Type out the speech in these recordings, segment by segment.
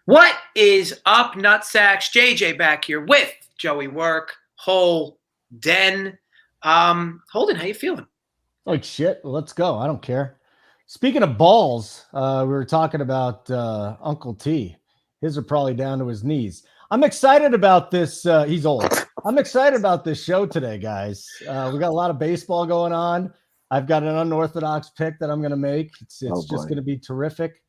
What is up, Nutsacks? JJ back here with Joey Work, Holden. Holden, how you feeling? Like shit. Well, let's go. I don't care. Speaking of balls, we were talking about Uncle T. His are probably down to his knees. I'm excited about this. He's old. I'm excited about this show today, guys. We got a lot of baseball going on. I've got an unorthodox pick that I'm going to make. It's just going to be terrific.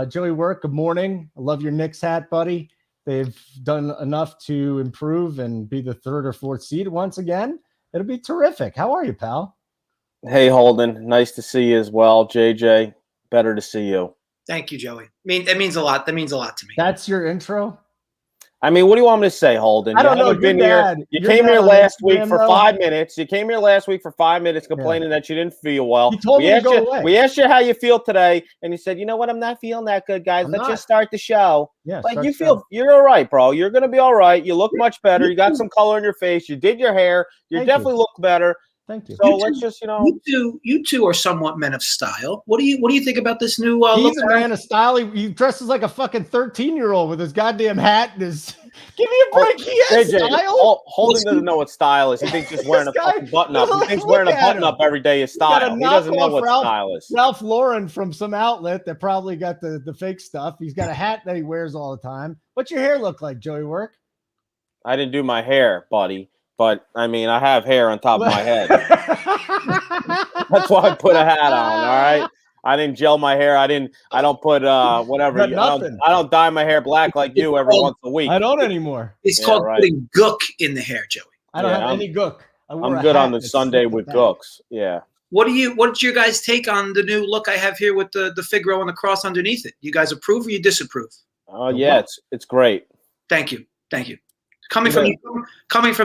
Joey Work, good morning. I love your Knicks hat, buddy. They've done enough to improve and be the third or fourth seed once again. It'll be terrific. How are you, pal? Hey, Holden. Nice to see you as well. JJ, better to see you. Thank you, Joey. That means a lot. That means a lot to me. That's your intro? I mean, what do you want me to say, Holden? I don't know. Been here. You came here last week for 5 minutes. You came here last week for 5 minutes complaining that you didn't feel well. You told me to go away. We asked you how you feel today, and you said, you know what? I'm not feeling that good, guys. Let's just start the show. Yeah, you're all right, bro. You're going to be all right. You look much better. You got some color in your face. You did your hair. You definitely look better. Thank you. So let's just, You two are somewhat men of style. What do you think about this new He's look? a man of style. He dresses like a fucking 13-year-old with his goddamn hat and his. Give me a break. He has style. Holden doesn't know what style is. He thinks just wearing a fucking button up. He thinks wearing a button up every day is style. He doesn't know what style is. Ralph Lauren from some outlet that probably got the fake stuff. He's got a hat that he wears all the time. What's your hair look like, Joey Work? I didn't do my hair, buddy. But, I mean, I have hair on top of my head. That's why I put a hat on, all right? I didn't gel my hair. I don't put whatever. I don't dye my hair black like you every once a week. I don't anymore. It's called putting gook in the hair, Joey. I don't have any gook. I'm good on the Sunday with gooks. Yeah. What's your guys' take on the new look I have here with the Figaro and the cross underneath it? You guys approve or you disapprove? Yeah, it's great. Thank you. Coming from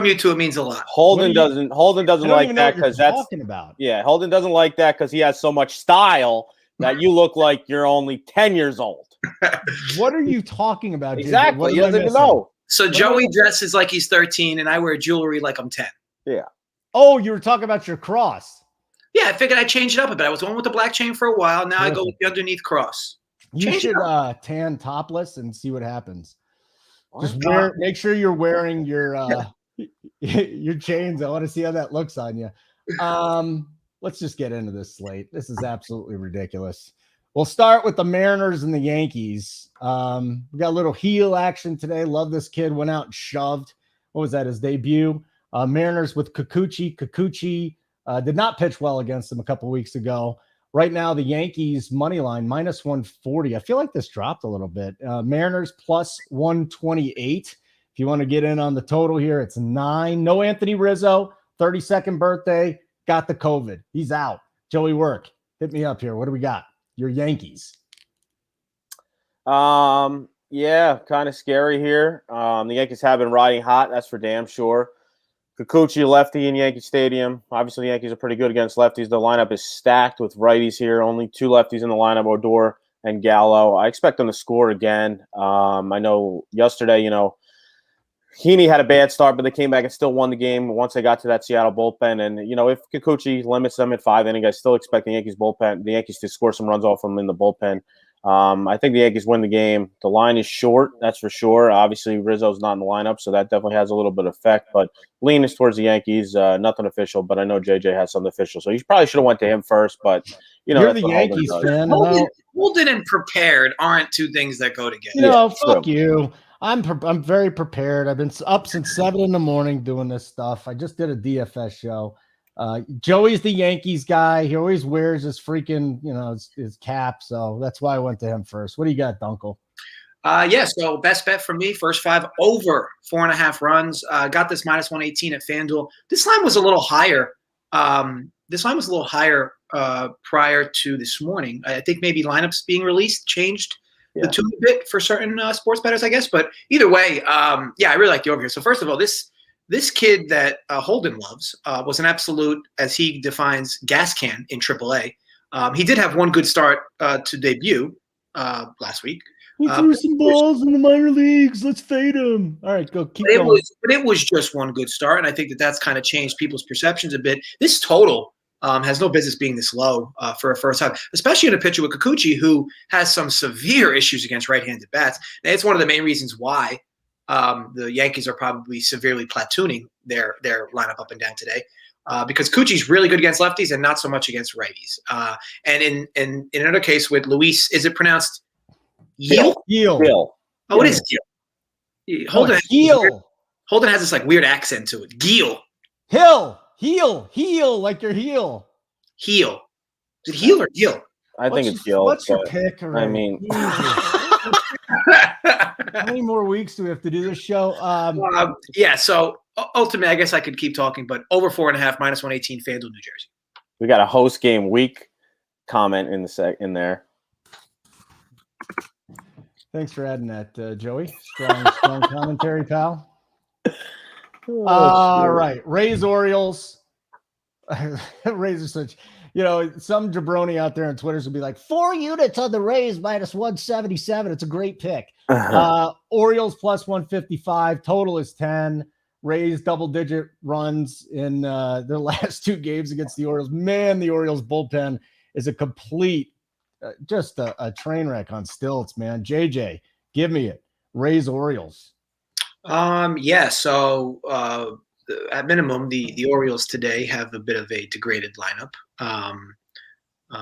you two, it means a lot. Holden doesn't like that because that's talking about. Yeah, Holden doesn't like that because he has so much style that you look like you're only 10 years old. What are you talking about? Exactly. He doesn't even know. So Joey dresses like he's 13, and I wear jewelry like I'm 10. Yeah. Oh, you were talking about your cross. Yeah, I figured I'd change it up a bit. I was going with the black chain for a while. Now I go with the underneath cross. You should tan topless and see what happens. Just make sure you're wearing your your chains. I want to see how that looks on you. Let's just get into this slate. This is absolutely ridiculous. We'll start with the Mariners and the Yankees. We got a little heel action today. Love this kid. Went out and shoved. What was that? His debut. Mariners with Kikuchi. Kikuchi did not pitch well against them a couple weeks ago. Right now, the Yankees money line minus 140. I feel like this dropped a little bit. Mariners plus 128. If you want to get in on the total here, it's 9. No Anthony Rizzo, 32nd birthday, got the COVID. He's out. Joey Work, hit me up here. What do we got? Your Yankees. Yeah, kind of scary here. The Yankees have been riding hot. That's for damn sure. Kikuchi, lefty in Yankee Stadium. Obviously, the Yankees are pretty good against lefties. The lineup is stacked with righties here. Only 2 lefties in the lineup, Odor and Gallo. I expect them to score again. I know yesterday, Heaney had a bad start, but they came back and still won the game once they got to that Seattle bullpen. And, if Kikuchi limits them at 5 innings, I still expect the Yankees to score some runs off them in the bullpen. I think the Yankees win the game. The line is short, that's for sure. Obviously, Rizzo's not in the lineup, so that definitely has a little bit of effect. But lean is towards the Yankees. Nothing official, but I know JJ has something official. So you probably should have went to him first. But, you're the Yankees fan. Holden and prepared aren't two things that go together. Fuck you. I'm very prepared. I've been up since 7 a.m. doing this stuff. I just did a DFS show. Joey's the Yankees guy. He always wears his freaking, his cap. So that's why I went to him first. What do you got, Dunkel? So best bet for me, first 5 over 4.5 runs. Got this minus 118 at FanDuel. This line was a little higher. Prior to this morning. I think maybe lineups being released changed the tune a bit for certain sports bettors, I guess. But either way, I really like the over here. So first of all, this kid that Holden loves was an absolute, as he defines, gas can in AAA. He did have one good start to debut last week. He threw some balls in the minor leagues. Let's fade him. All right, go. Keep going. It was just one good start, and I think that's kind of changed people's perceptions a bit. This total has no business being this low for a first time, especially in a pitcher with Kikuchi, who has some severe issues against right-handed bats. And it's one of the main reasons why the Yankees are probably severely platooning their lineup up and down today, because Kikuchi's really good against lefties and not so much against righties. And in another case with Luis, is it pronounced Yeel? Yeel. Oh, it is Gil. Holden has this like weird accent to it. Gil. Heel, like your heel. Heel. Is it heel or Gil? I think it's Gil. What's your pick? I mean, how many more weeks do we have to do this show? Yeah. So ultimately, I guess I could keep talking, but over 4.5 minus 118 FanDuel, New Jersey. We got a host game week comment in there. Thanks for adding that, Joey. Strong commentary, pal. All right. Rays, Orioles. Rays are such, some jabroni out there on Twitter will be like 4 units on the Rays minus 177. It's a great pick. Orioles plus 155. Total is 10. Rays double-digit runs in their last 2 games against the Orioles. Man, the Orioles bullpen is a complete, just a train wreck on stilts, man. JJ, give me it. Rays, Orioles. Yeah. So at minimum, the Orioles today have a bit of a degraded lineup.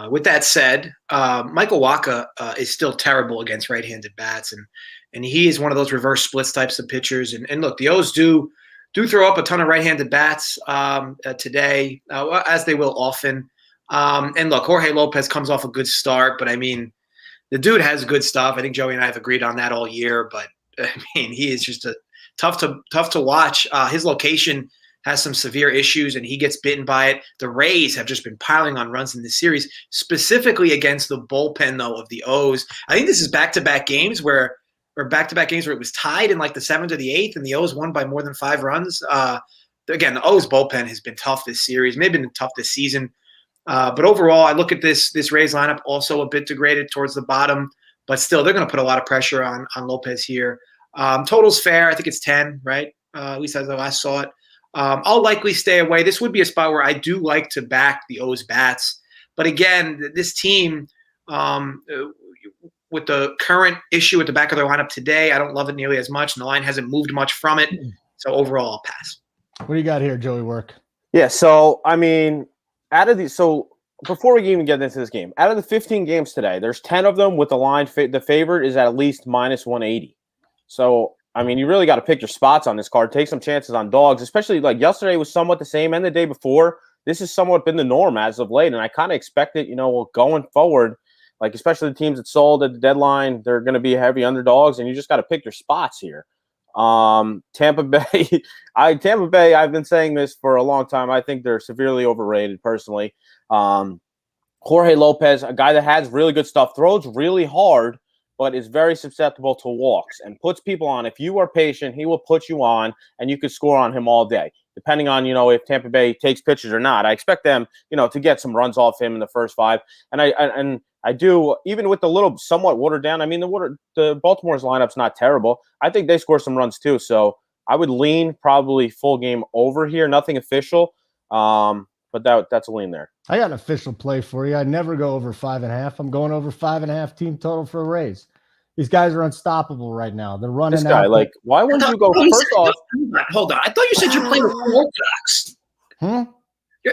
With that said, Michael Wacha is still terrible against right-handed bats, and he is one of those reverse splits types of pitchers. And look, the O's do throw up a ton of right-handed bats today, as they will often. And look, Jorge Lopez comes off a good start, but I mean, the dude has good stuff. I think Joey and I have agreed on that all year, but I mean, he is just tough to watch. His location has some severe issues, and he gets bitten by it. The Rays have just been piling on runs in this series, specifically against the bullpen, though, of the O's. I think this is back-to-back games where it was tied in like the 7th or the 8th, and the O's won by more than 5 runs. Again, the O's bullpen has been tough this series, maybe been tough this season. But overall, I look at this Rays lineup also a bit degraded towards the bottom, but still they're going to put a lot of pressure on Lopez here. Total's fair. I think it's 10, right? At least as I last saw it. I'll likely stay away. This would be a spot where I do like to back the O's bats. But again, this team, with the current issue at the back of their lineup today, I don't love it nearly as much, and the line hasn't moved much from it. So overall, I'll pass. What do you got here, Joey Work? Yeah, so, I mean, before we even get into this game, out of the 15 games today, there's 10 of them with the line, the favorite is at least minus 180. So, I mean, you really got to pick your spots on this card. Take some chances on dogs, especially like yesterday was somewhat the same, and the day before. This has somewhat been the norm as of late, and I kind of expect it, going forward, like especially the teams that sold at the deadline, they're going to be heavy underdogs, and you just got to pick your spots here. Tampa Bay, I've been saying this for a long time. I think they're severely overrated personally. Jorge Lopez, a guy that has really good stuff, throws really hard, but is very susceptible to walks and puts people on. If you are patient, he will put you on, and you could score on him all day, depending on, if Tampa Bay takes pitches or not. I expect them, to get some runs off him in the first 5. And I do, even with the little somewhat watered down, I mean, the Baltimore's lineup's not terrible. I think they score some runs too. So I would lean probably full game over here. Nothing official, but that's a lean there. I got an official play for you. I never go over 5.5. I'm going over 5.5 team total for a Rays. These guys are unstoppable right now. They're running this guy, out. Why wouldn't you go first off? Hold on. I thought you said your play was unorthodox.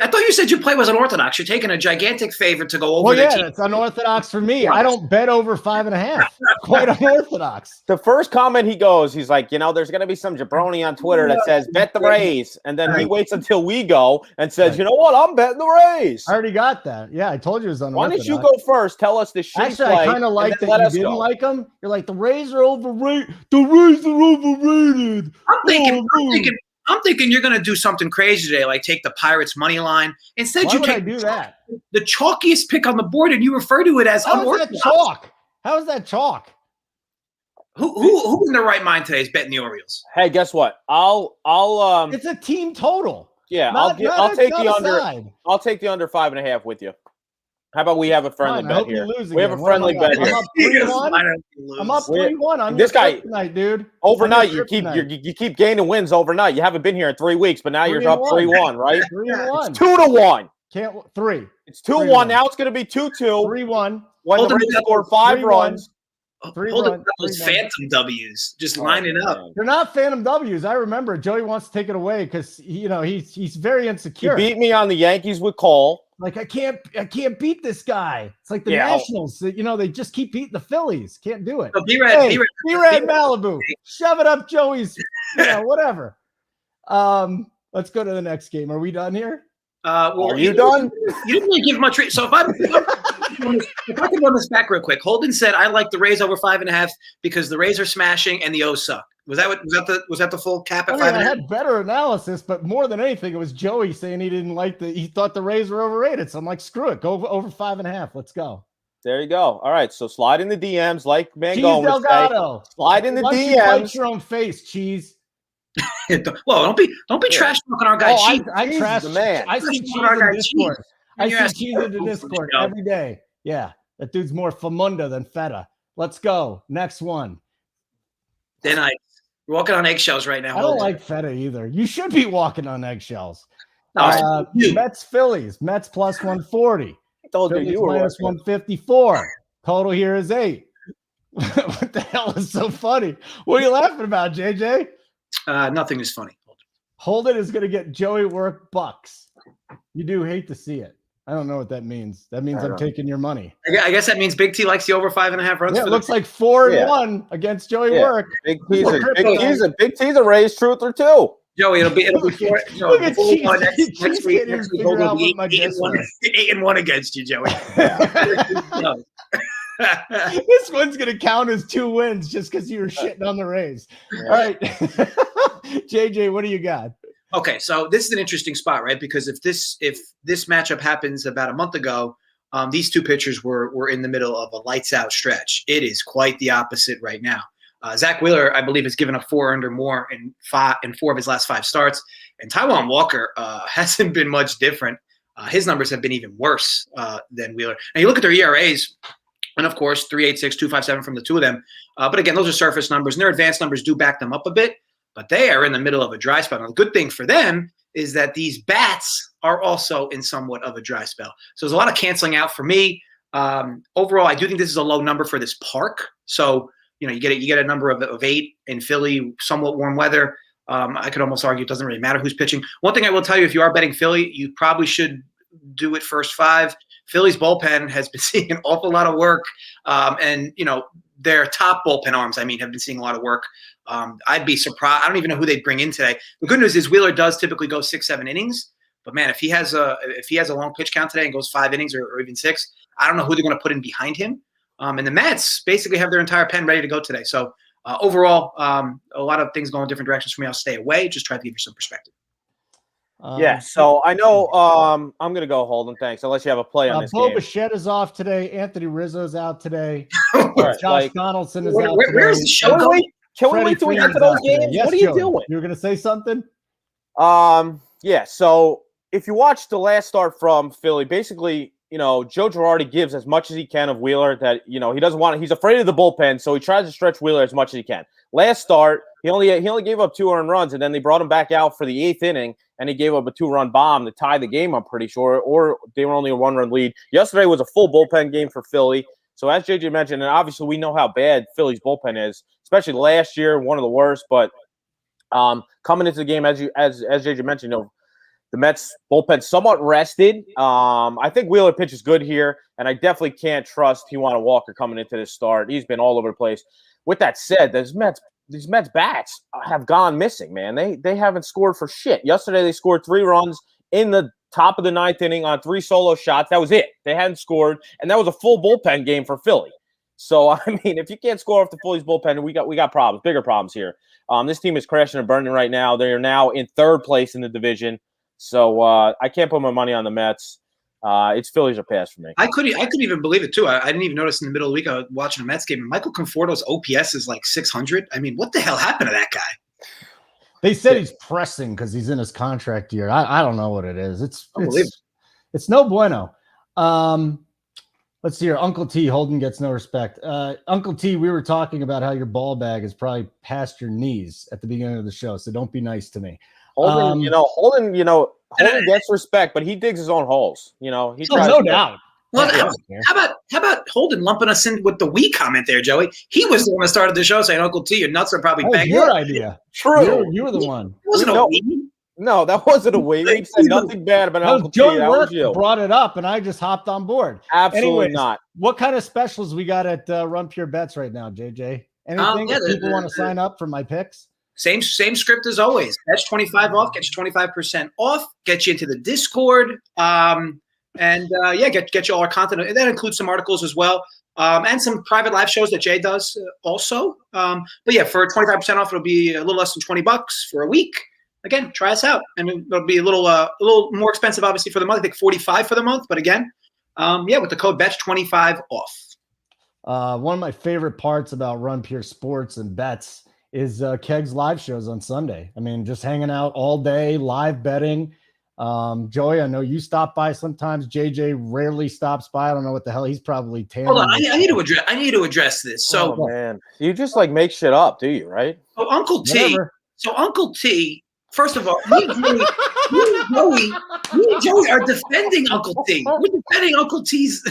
I thought you said your play was unorthodox. You're taking a gigantic favor to go over. Well, yeah, it's unorthodox for me. I don't bet over 5.5. Quite unorthodox. The first comment he's like, there's going to be some jabroni on Twitter that says bet the Rays, and then he waits until we go and says, you know what, I'm betting the Rays. I already got that. Yeah, I told you it was unorthodox. Why don't you go first? Tell us the shit. Actually, I kind of like that you didn't like them. You're like, the Rays are overrated. The Rays are overrated. I'm thinking you're going to do something crazy today, like take the Pirates money line. Instead, you take the chalkiest pick on the board, and you refer to it as unorthodox. How is that chalk? Who in their right mind today is betting the Orioles? Hey, guess what? I'll It's a team total. Yeah, I'll take the under. I'll take the under 5.5 with you. How about we have a friendly bet here? We have a friendly bet here. I'm up 3-1. I'm this guy tonight, dude. Overnight, you keep gaining wins overnight. You haven't been here in 3 weeks, but now you're up 3-1, right? 3-1. It's 2-1. Three. It's 2-1 now. It's going to be 2-2. 3-1. When the Rays score 5 runs. Holden, those phantom W's just lining up. They're not phantom W's. I remember Joey wants to take it away because he's very insecure. He beat me on the Yankees with Cole. Like I can't beat this guy. It's like the Nationals. They just keep beating the Phillies. Can't do it. So B-Rad Malibu. Shove it up Joey's. Whatever. Let's go to the next game. Are we done here? Are you done? You didn't really give much. So if I can run this back real quick, Holden said I like the Rays over 5.5 because the Rays are smashing and the O's suck. Was that the full cap at 5.5? I had better analysis, but more than anything, it was Joey saying he thought the Rays were overrated. So I'm like, screw it, go over 5.5. Let's go. There you go. All right, so slide in the DMs like Mangone would Delgado. say. Slide in the DMs. You bite your own face, Cheese. Well, don't be trash talking our guy. Cheese. I trash the man. I see Cheese in Discord. I see Cheese in the Discord every day. Yeah, that dude's more famunda than feta. Let's go. Next one. Then we're walking on eggshells right now. I don't like feta either. You should be walking on eggshells. No, Mets Phillies. Mets plus 140. I told Phillies you were minus 154. Total here is 8. What the hell is so funny? What are you laughing about, JJ? Nothing is funny. Holden is going to get Joey work bucks. You do hate to see it. I don't know what that means. That means I'm taking your money. I guess that means Big T likes the over 5.5 runs. Yeah, it looks like 4-1 against Joey Work. Big T's a Rays truther too. Joey, it'll be Look at next week. We'll be 8-1 against you, Joey. This one's going to count as 2 wins just because you were shitting on the Rays. Yeah. All right. JJ, what do you got? Okay, so this is an interesting spot, right? Because if this matchup happens about a month ago, these two pitchers were in the middle of a lights out stretch. It is quite the opposite right now. Zach Wheeler, I believe, has given up 4 earned or more in 4 of his last 5 starts, and Taijuan Walker hasn't been much different. His numbers have been even worse than Wheeler. And you look at their ERAs, and of course, 3.86, 2.57 from the two of them. But again, those are surface numbers, and their advanced numbers do back them up a bit. But they are in the middle of a dry spell. Now, the good thing for them is that these bats are also in somewhat of a dry spell. So there's a lot of canceling out for me. Overall, I do think this is a low number for this park. So, you get a number of 8 in Philly, somewhat warm weather. I could almost argue it doesn't really matter who's pitching. One thing I will tell you, if you are betting Philly, you probably should do it first 5. Philly's bullpen has been seeing an awful lot of work. And their top bullpen arms, have been seeing a lot of work. I'd be surprised. I don't even know who they'd bring in today. The good news is Wheeler does typically go 6-7 innings. But man, if he has a long pitch count today and goes 5 innings or even 6, I don't know who they're going to put in behind him. And the Mets basically have their entire pen ready to go today. So overall, a lot of things going different directions for me. I'll stay away. Just try to give you some perspective. So I know I'm going to go Holden. Thanks. Unless you have a play on this Bo game. Bichette is off today. Anthony Rizzo's out today. Right, Josh Donaldson is out today. Where's the show going? Can we wait till we get to those games? Yes, what are you doing? You were going to say something? So if you watch the last start from Philly, basically, Joe Girardi gives as much as he can of Wheeler that, he doesn't want – he's afraid of the bullpen, so he tries to stretch Wheeler as much as he can. Last start, he only gave up 2 earned runs, and then they brought him back out for the 8th inning, and he gave up a 2-run bomb to tie the game, I'm pretty sure, or they were only a 1-run lead. Yesterday was a full bullpen game for Philly. So as JJ mentioned, and obviously we know how bad Philly's bullpen is, especially last year, one of the worst. But coming into the game, as JJ mentioned, the Mets bullpen somewhat rested. I think Wheeler pitches good here, and I definitely can't trust Taijuan Walker coming into this start. He's been all over the place. With that said, these Mets bats have gone missing, man. They haven't scored for shit. Yesterday they scored 3 runs in the top of the 9th inning on 3 solo shots. That was it. They hadn't scored, and that was a full bullpen game for Philly. So, if you can't score off the Phillies bullpen, we got problems, bigger problems here. This team is crashing and burning right now. They are now in 3rd place in the division. So, I can't put my money on the Mets. It's Phillies or pass for me. I couldn't even believe it, too. I didn't even notice in the middle of the week I was watching a Mets game, and Michael Conforto's OPS is like 600. What the hell happened to that guy? They said he's pressing because he's in his contract year. I don't know what it is. It's no bueno. Let's see here. Uncle T, Holden gets no respect. Uncle T, we were talking about how your ball bag is probably past your knees at the beginning of the show, so don't be nice to me. Holden, Holden gets respect, but he digs his own holes. He tries. No doubt. Well, how about Holden lumping us in with the "we" comment there, Joey? He was the one that started the show saying, "Uncle T, your nuts are probably banging." Your idea. True. You were the one. It wasn't a "we." No, that wasn't a "we." We said nothing bad about Uncle T. Joey That was you. brought it up, and I just hopped on board. Absolutely not. What kind of specials we got at Run Pure Bets right now, JJ? Anything that people want to sign up for my picks? Same script as always. That's 25 off. Get you 25% off. Get you into the Discord. Get you all our content. And that includes some articles as well. And some private live shows that Jay does also. For 25% off, it'll be a little less than $20 for a week. Again, try us out. And it'll be a little more expensive, obviously, for the month. I think $45 for the month. But again, with the code BETS, 25 off. One of my favorite parts about Run Pure Sports and Bets is Keg's live shows on Sunday. I mean, just hanging out all day, live betting. Joey, I know you stop by sometimes. JJ rarely stops by. I don't know what the hell he's probably tanning. Hold on, I need to address this. So, man, you just make shit up, do you? Right? So Uncle T. First of all, me and Joey are defending Uncle T. We're defending Uncle T's.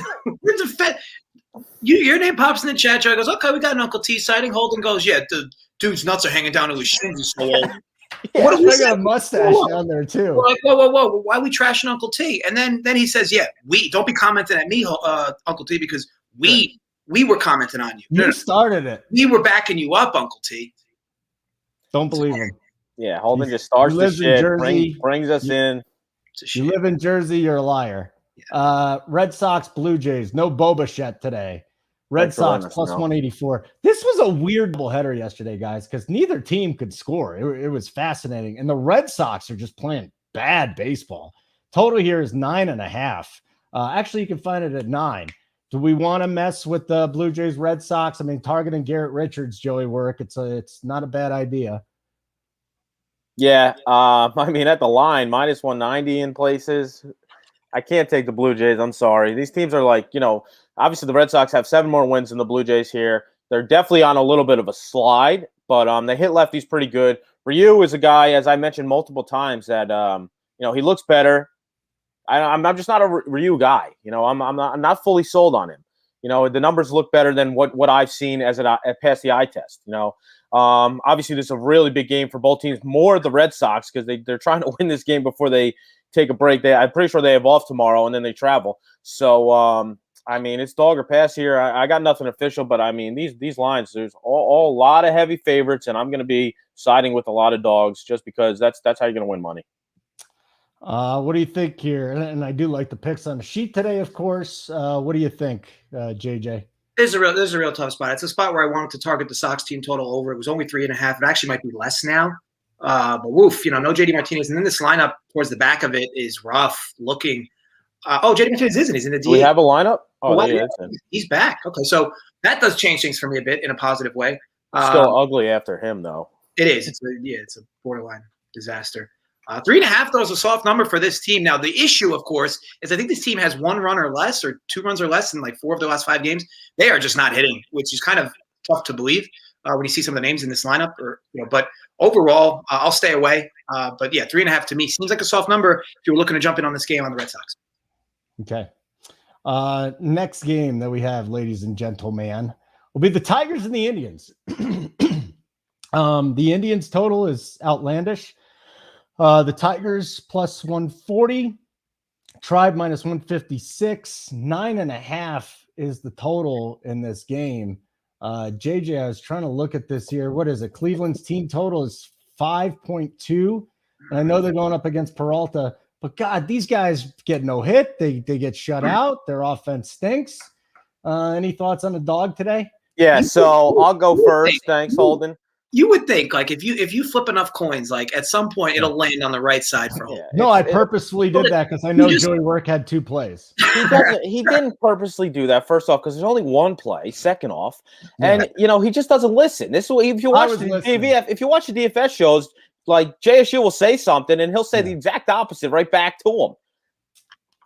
Your name pops in the chat. Joey goes, "Okay, we got an Uncle T sighting." Holden goes, "Yeah, the dude's nuts are hanging down to his shins. He's so old." What do we say? Got a mustache down there too. We're like, whoa! Why are we trashing Uncle T? And then he says, "Yeah, we don't be commenting at me, Uncle T, because we were commenting on you. You started it. We were backing you up, Uncle T." Don't believe him. Yeah, Holden just starts the shit, brings us in. You live in Jersey, you're a liar. Yeah. Red Sox, Blue Jays, no Boba Fett today. Red Sox plus 184. This was a weird doubleheader yesterday, guys, because neither team could score. It was fascinating. And the Red Sox are just playing bad baseball. Total here is 9.5. Actually, you can find it at 9. Do we want to mess with the Blue Jays, Red Sox? I mean, targeting Garrett Richards, Joey Work. It's not a bad idea. Yeah, at the line, minus 190 in places. I can't take the Blue Jays. I'm sorry. These teams are obviously the Red Sox have 7 more wins than the Blue Jays here. They're definitely on a little bit of a slide, but they hit lefties pretty good. Ryu is a guy, as I mentioned multiple times, that he looks better. I'm just not a Ryu guy. I'm not fully sold on him. The numbers look better than what I've seen as past the eye test. Obviously, this is a really big game for both teams. More the Red Sox because they're trying to win this game before they take a break. I'm pretty sure they have off tomorrow and then they travel. So it's dog or pass here. I got nothing official, but these lines. There's all a lot of heavy favorites, and I'm going to be siding with a lot of dogs just because that's how you're going to win money. What do you think here? And I do like the picks on the sheet today, of course. What do you think, JJ? This is a real tough spot. It's a spot where I wanted to target the Sox team total over. It was only 3.5. It actually might be less now. But woof, no JD Martinez. And then this lineup towards the back of it is rough looking. JD Martinez isn't. He's in the DH. Do we have a lineup? He's back. Okay, so that does change things for me a bit in a positive way. Still ugly after him, though. It is. It's a borderline disaster. 3.5, though, is a soft number for this team. Now, the issue, of course, is I think this team has 1 run or less or 2 runs or less in 4 of their last 5 games. They are just not hitting, which is kind of tough to believe when you see some of the names in this lineup. But overall, I'll stay away. 3.5 to me seems like a soft number if you were looking to jump in on this game on the Red Sox. Okay. Next game that we have, ladies and gentlemen, will be the Tigers and the Indians. The Indians total is outlandish. The Tigers plus 140, Tribe minus 156, 9.5 is the total in this game. JJ, I was trying to look at this here. What is it? Cleveland's team total is 5.2. And I know they're going up against Peralta, but God, these guys get no hit. They get shut out. Their offense stinks. Any thoughts on the dog today? Yeah, so I'll go first. Thanks, Holden. You would think if you flip enough coins, at some point it'll land on the right side for Holden. No, I purposefully did that because I know Joey Work had 2 plays. He didn't purposely do that. First off, because there's only 1 play. Second off, and he just doesn't listen. This is if you watch the DFS shows, JSU will say something and he'll say the exact opposite right back to him.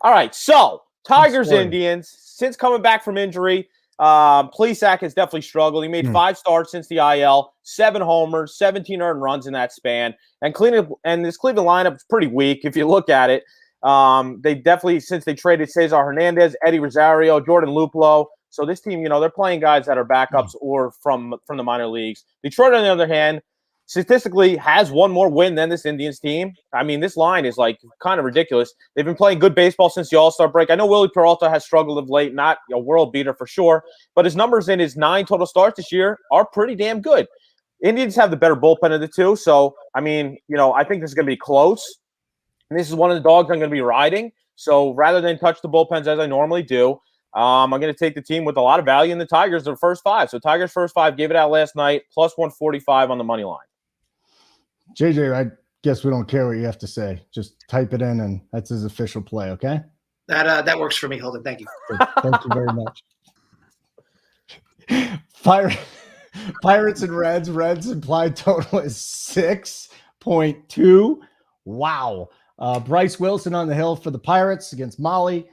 All right, so Tigers Indians since coming back from injury. Plesac has definitely struggled. He made 5 starts since the IL, 7 homers, 17 earned runs in that span. And this Cleveland lineup is pretty weak if you look at it. They definitely, since they traded Cesar Hernandez, Eddie Rosario, Jordan Luplow. So this team, they're playing guys that are backups or from the minor leagues. Detroit, on the other hand, statistically has one more win than this Indians team. I mean, this line is like kind of ridiculous. They've been playing good baseball since the All-Star break. I know Willie Peralta has struggled of late, not a world beater for sure, but his numbers in his 9 total starts this year are pretty damn good. Indians have the better bullpen of the two. So, I mean, I think this is going to be close. And this is one of the dogs I'm going to be riding. So rather than touch the bullpens as I normally do, I'm going to take the team with a lot of value in the Tigers, their first 5. So Tigers first 5, gave it out last night, plus 145 on the money line. JJ, I guess we don't care what you have to say. Just type it in, and that's his official play, okay? That works for me, Holden. Thank you. Thank you very much. Pirates and Reds. Reds implied total is 6.2. Wow. Bryce Wilson on the hill for the Pirates against Molly.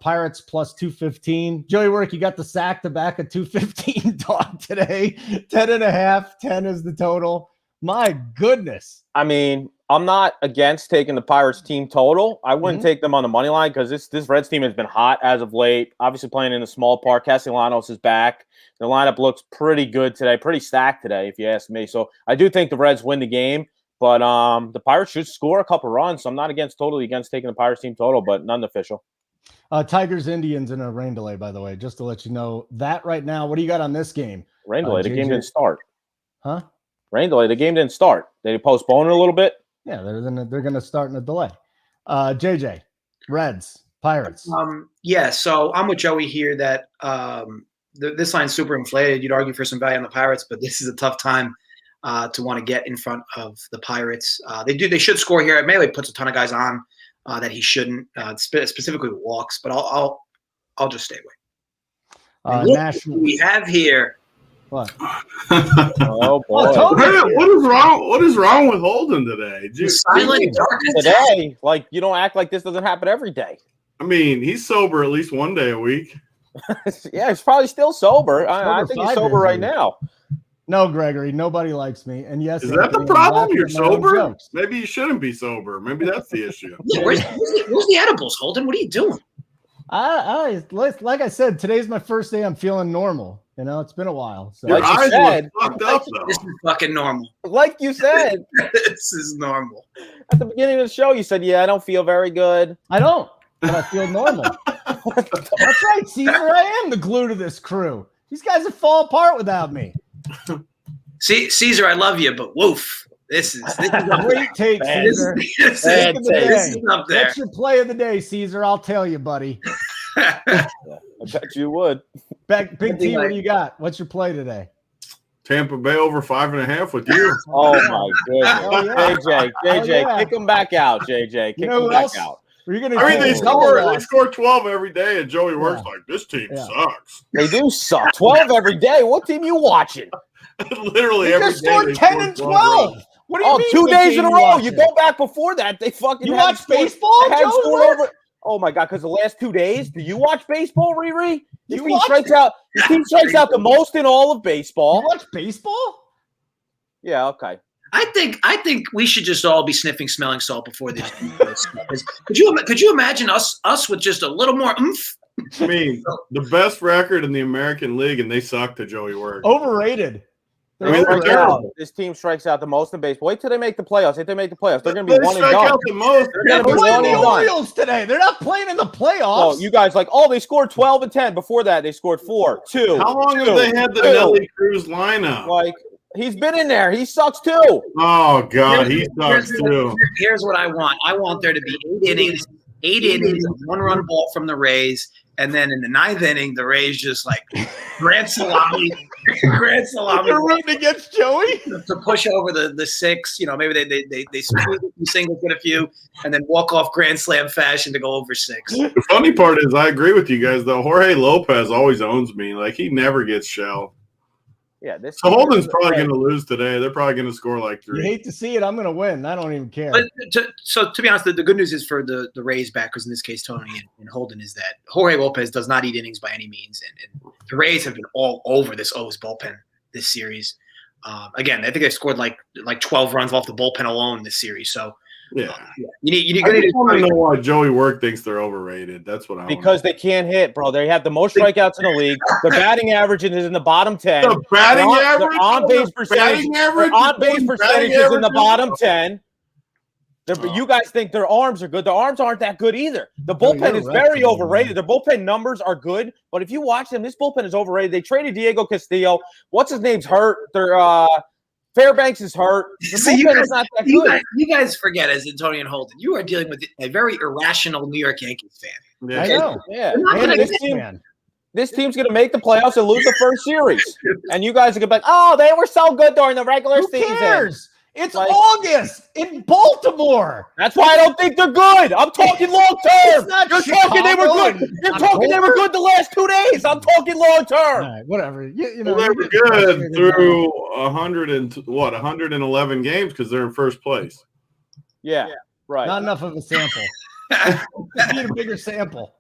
Pirates plus 215. Joey Work, you got the sack to back a 215 dog today. 10.5. 10 is the total. My goodness. I mean, I'm not against taking the Pirates team total. I wouldn't take them on the money line because this Reds team has been hot as of late. Obviously playing in a small park. Castellanos is back. The lineup looks pretty good today, pretty stacked today, if you ask me. So I do think the Reds win the game, but the Pirates should score a couple runs. So I'm not totally against taking the Pirates team total, but none official. Tigers Indians in a rain delay, by the way, just to let you know that right now. What do you got on this game? Rain delay. The game didn't start. Huh? Rain delay. The game didn't start. They postponed it a little bit. Yeah, they're gonna start in a delay. JJ, Reds, Pirates. Yeah, so I'm with Joey here that this line's super inflated. You'd argue for some value on the Pirates, but this is a tough time to want to get in front of the Pirates. They should score here. Melee puts a ton of guys on that he shouldn't, specifically walks, but I'll just stay away. National. We have here. What? Oh boy! What is wrong with Holden today? Silent darkness today. Like you don't act like this doesn't happen every day. I mean, he's sober at least one day a week. Yeah, he's probably still sober. I think he's sober right now. No, Gregory, nobody likes me. And yes, is that the problem? You're sober? Maybe you shouldn't be sober. Maybe that's the issue. Yeah, where's the edibles, Holden? What are you doing? Like I said, today's my first day I'm feeling normal. It's been a while. So. Your eyes look fucked up, though. This is fucking normal. Like you said. This is normal. At the beginning of the show, you said, yeah, I don't feel very good. I don't, but I feel normal. That's right, Caesar. I am the glue to this crew. These guys would fall apart without me. See, Caesar, I love you, but woof. This is a great take, Caesar. This is up there. What's your play of the day, Caesar? I'll tell you, buddy. I bet you would. Big T, what do you got? What's your play today? Tampa Bay over 5.5 with you. Oh my goodness. JJ, kick him back out, JJ. Kick him back out. They score 12 every day, and Joey Works like, this team sucks. They do suck. 12 every day. What team you watching? Literally every day. They scored 10 and 12. What do you mean? 2 days in a row. You go back before that. They fucking You watch baseball, Joe? Oh my God! Because the last 2 days, do you watch baseball, Riri? Your team strikes out the most in all of baseball. You watch baseball? Yeah. Okay. I think we should just all be sniffing smelling salt before this. Could you imagine us with just a little more oomph? I mean, the best record in the American League, and they suck to Joey Works. Overrated. This team strikes out the most in baseball. Wait till they make the playoffs. If they make the playoffs, they're going to be one and done. They're playing the Orioles today. They're not playing in the playoffs. Oh, you guys they scored 12 and 10. Before that, they scored 4, 2. How long have they had the Nelly Cruz lineup? Like, he's been in there. He sucks too. Oh God, he sucks too. Here's what I want. I want there to be 8 innings, 1-run ball from the Rays. And then in the 9th inning, the Rays just like grand salami. You're rooting against Joey to push over the 6. Maybe they squeeze a few singles, get a few, and then walk off grand slam fashion to go over 6. The funny part is, I agree with you guys though. Jorge Lopez always owns me. Like he never gets shelled. Yeah, this. So Holden's probably going to lose today. They're probably going to score like 3. You hate to see it. I'm going to win. I don't even care. But to be honest, the good news is for the Rays backers, in this case, Tony and Holden, is that Jorge Lopez does not eat innings by any means. And the Rays have been all over this O's bullpen this series. Again, I think they scored like 12 runs off the bullpen alone this series. So, yeah. You need I just want to know why Joey Work thinks they're overrated. That's what I want. Because they can't hit, bro. They have the most strikeouts in the league. Their batting average is in the bottom 10. The batting average? Their on-base percentage is in the bottom 10. You guys think their arms are good. Their arms aren't that good either. The bullpen is very overrated. Their bullpen numbers are good, but if you watch them, this bullpen is overrated. They traded Diego Castillo. What's his name's hurt. Their Fairbanks is hurt. The bullpen is not that good. You guys forget, as Antonio and Holden, you are dealing with a very irrational New York Yankees fan. Yeah. I know. Yeah. This team's going to make the playoffs and lose the first series. And you guys are going to be like, oh, they were so good during the regular season. Who cares? It's August in Baltimore. That's why I don't think they're good. I'm talking long term. You're talking they were good. You're talking they were good the last 2 days. I'm talking long term. All right, whatever. You know, they were good through 111 games because they're in first place. Yeah, right. Not enough of a sample. Need a bigger sample.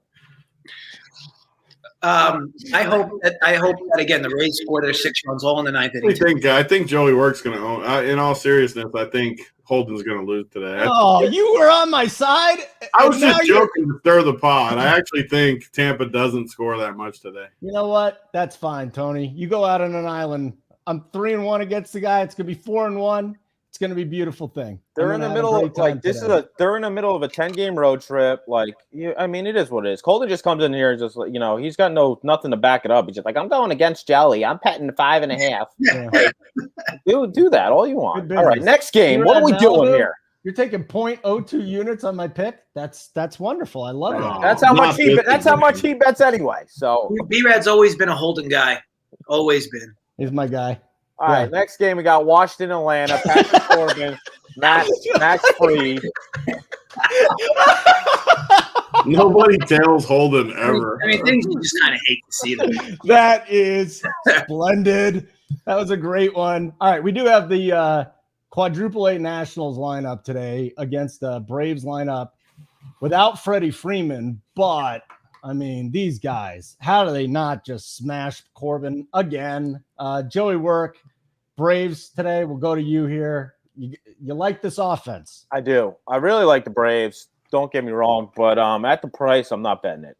I hope that again the Rays score their 6 runs all in the 9th inning. I think Joey Work's going to own. In all seriousness, I think Holden's going to lose today. Oh, you were on my side. I was just joking to stir the pot. I actually think Tampa doesn't score that much today. You know what? That's fine, Tony. You go out on an island. I'm 3-1 against the guy. It's going to be 4-1. It's going to be a beautiful thing. They're in the middle of they're in the middle of a 10-game road trip. I mean, it is what it is. Holden just comes in here and just, he's got nothing to back it up. He's just like, I'm going against Jelly. I'm petting 5.5. Yeah. Do that all you want. All right, next game. What are we doing here? You're taking 0.02 units on my pick. That's wonderful. I love it. That's how much he bets anyway. So B-Rad's always been a Holden guy. Always been. He's my guy. All right, next game we got Washington, Atlanta, Patrick Corbin, Max Fried. Nobody tells Holden ever. I mean, things you just kind of hate to see them. That is splendid. That was a great one. All right, we do have the quadruple A Nationals lineup today against the Braves lineup without Freddie Freeman, but I mean, these guys, how do they not just smash Corbin again? Joey Work, Braves today. We'll go to you here. You like this offense? I do. I really like the Braves. Don't get me wrong, but at the price, I'm not betting it.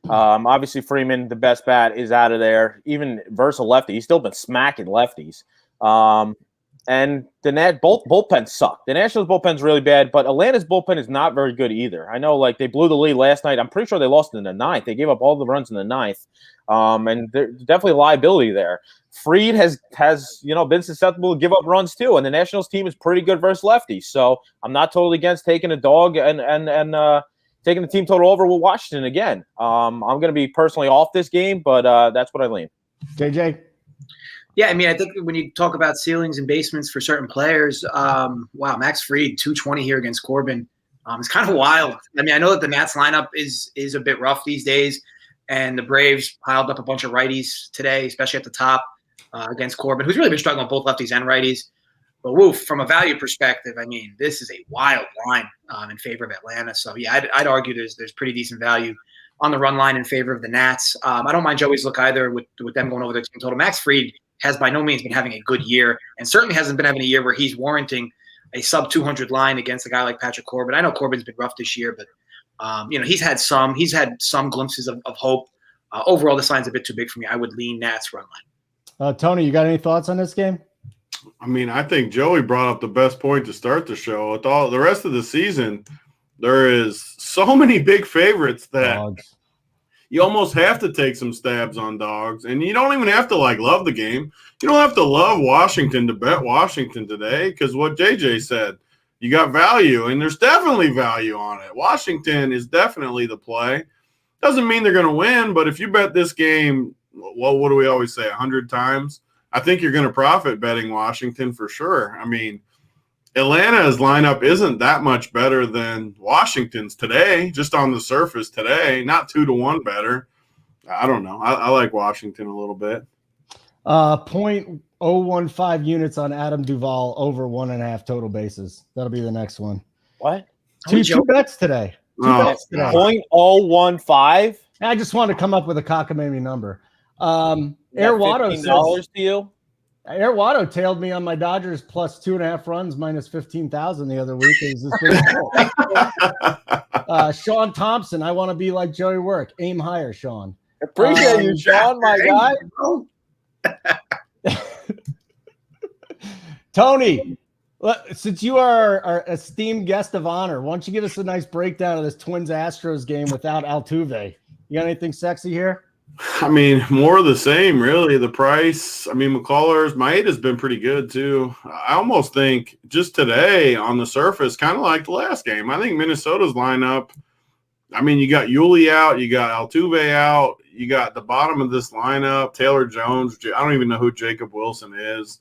Obviously, Freeman, the best bat, is out of there. Even versus a lefty, he's still been smacking lefties. And both bullpens suck. The Nationals bullpen's really bad, but Atlanta's bullpen is not very good either. I know, they blew the lead last night. I'm pretty sure they lost in the 9th. They gave up all the runs in the 9th. And there's definitely a liability there. Fried has been susceptible to give up runs too, and the Nationals team is pretty good versus lefties. So I'm not totally against taking a dog and taking the team total over with Washington again. I'm going to be personally off this game, but that's what I lean. JJ? Yeah, I mean, I think when you talk about ceilings and basements for certain players, Max Fried, 220 here against Corbin. It's kind of wild. I mean, I know that the Nats lineup is a bit rough these days, and the Braves piled up a bunch of righties today, especially at the top against Corbin, who's really been struggling with both lefties and righties. But from a value perspective, I mean, this is a wild line in favor of Atlanta. So, yeah, I'd argue there's pretty decent value on the run line in favor of the Nats. I don't mind Joey's look either with them going over their team total. Max Fried has by no means been having a good year, and certainly hasn't been having a year where he's warranting a sub 200 line against a guy like Patrick Corbin. I know Corbin's been rough this year, but he's had some glimpses of hope. Overall, this line's a bit too big for me. I would lean Nats run line. Tony, you got any thoughts on this game? I mean, I think Joey brought up the best point to start the show. With all the rest of the season, there is so many big favorites that you almost have to take some stabs on dogs. And you don't even have to love the game. You don't have to love Washington to bet Washington today, because what JJ said, you got value, and there's definitely value on it. Washington is definitely the play. Doesn't mean they're going to win, but if you bet this game, well, what do we always say, 100 times? I think you're going to profit betting Washington for sure. I mean, Atlanta's lineup isn't that much better than Washington's today, just on the surface today, not 2-1 better. I don't know. I like Washington a little bit. .015 units on Adam Duvall over 1.5 total bases. That'll be the next one. What? Two bets today. Two bets today. 0.015. I just wanted to come up with a cockamamie number. Air Watto says to you. Air Watto tailed me on my Dodgers plus 2.5 runs minus 15,000 the other week. It was this Sean Thompson, I want to be like Joey Work. Aim higher, Sean. Appreciate you, Sean, my guy. Tony, since you are our esteemed guest of honor, why don't you give us a nice breakdown of this Twins-Astros game without Altuve? You got anything sexy here? I mean, more of the same, really. The price, I mean, McCullers, Maeda's been pretty good, too. I almost think just today on the surface, kind of like the last game, I think Minnesota's lineup, I mean, you got Yuli out, you got Altuve out, you got the bottom of this lineup, Taylor Jones. I don't even know who Jacob Wilson is.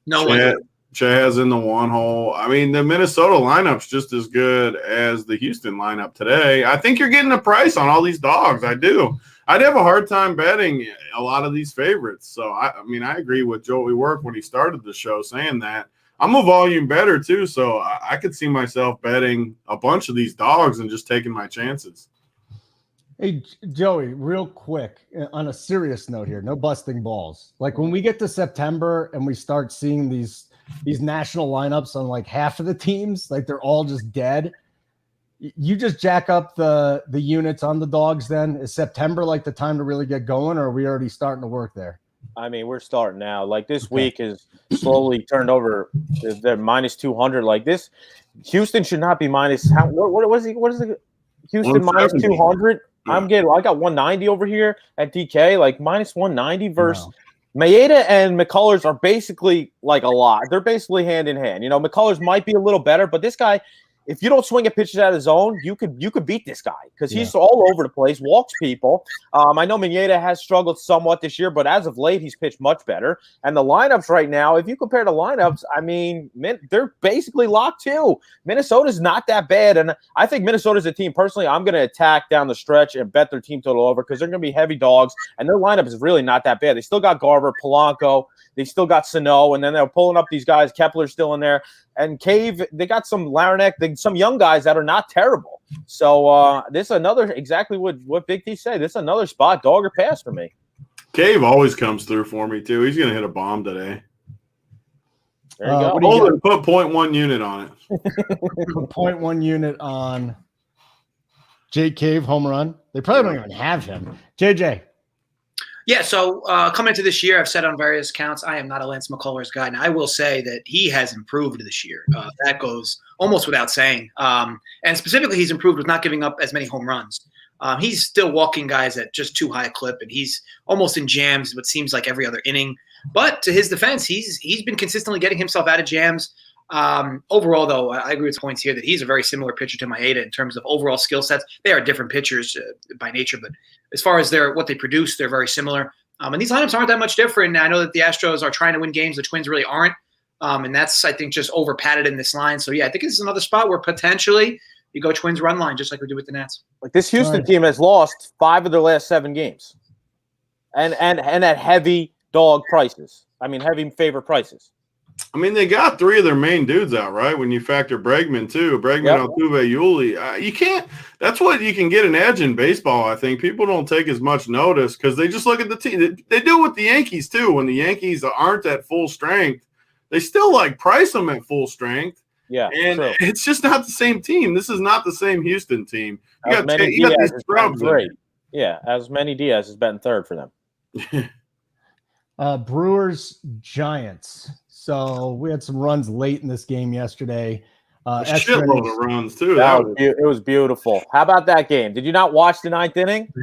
No one. Chaz in the one hole. I mean, the Minnesota lineup's just as good as the Houston lineup today. I think you're getting a price on all these dogs. I do. I'd have a hard time betting a lot of these favorites. So, I mean, I agree with Joey Work when he started the show saying that. I'm a volume better, too, so I could see myself betting a bunch of these dogs and just taking my chances. Hey, Joey, real quick, on a serious note here, no busting balls. Like when we get to September and we start seeing these national lineups on like half of the teams, like they're all just dead, you just jack up the units on the dogs then? Is September like the time to really get going, or are we already starting to work there? I mean, we're starting now. Like this week is slowly turned over. They're minus 200. Like this, Houston should not be minus. What is it? Houston minus 200. Yeah. I got 190 over here at DK. Like minus 190 versus Maeda and McCullers are basically like a lot. They're basically hand in hand. You know, McCullers might be a little better, but this guy, if you don't swing at pitches out of zone, you could beat this guy because he's all over the place, walks people. I know Maeda has struggled somewhat this year, but as of late, he's pitched much better. And the lineups right now, if you compare the lineups, I mean, they're basically locked too. Minnesota's not that bad, and I think Minnesota's a team. Personally, I'm going to attack down the stretch and bet their team total over because they're going to be heavy dogs, and their lineup is really not that bad. They still got Garver, Polanco, they still got Sano, and then they're pulling up these guys. Kepler's still in there. And Cave, they got some Larinack, some young guys that are not terrible. So this is another, exactly what Big T said. This is another spot, dog or pass for me. Cave always comes through for me, too. He's going to hit a bomb today. There you go. Holden, put 0.1 unit on it. Put 0.1 unit on Jake Cave, home run. They probably don't even have him. JJ. Yeah, so coming into this year, I've said on various accounts, I am not a Lance McCullers guy. And I will say that he has improved this year. That goes almost without saying. And specifically, he's improved with not giving up as many home runs. He's still walking guys at just too high a clip, and he's almost in jams, what seems like every other inning. But to his defense, he's been consistently getting himself out of jams. Overall, though, I agree with points here that he's a very similar pitcher to Maeda in terms of overall skill sets. They are different pitchers by nature, but as far as what they produce, they're very similar. And these lineups aren't that much different. I know that the Astros are trying to win games. The Twins really aren't. And that's, I think, just over padded in this line. So, yeah, I think this is another spot where potentially you go Twins run line just like we do with the Nats. Like this Houston team has lost 5 of their last 7 games. And at heavy dog prices. I mean, heavy favorite prices. I mean, they got 3 of their main dudes out, right? When you factor Bregman, too. Bregman, Altuve, Yuli. You can't – that's what you can get an edge in baseball, I think. People don't take as much notice because they just look at the team. They do it with the Yankees, too. When the Yankees aren't at full strength, they still, price them at full strength. Yeah, and true. It's just not the same team. This is not the same Houston team. You got these scrubs. Yeah, as many Diaz has been third for them. Brewers, Giants. So we had some runs late in this game yesterday. A shitload of runs, too. It was beautiful. How about that game? Did you not watch the 9th inning?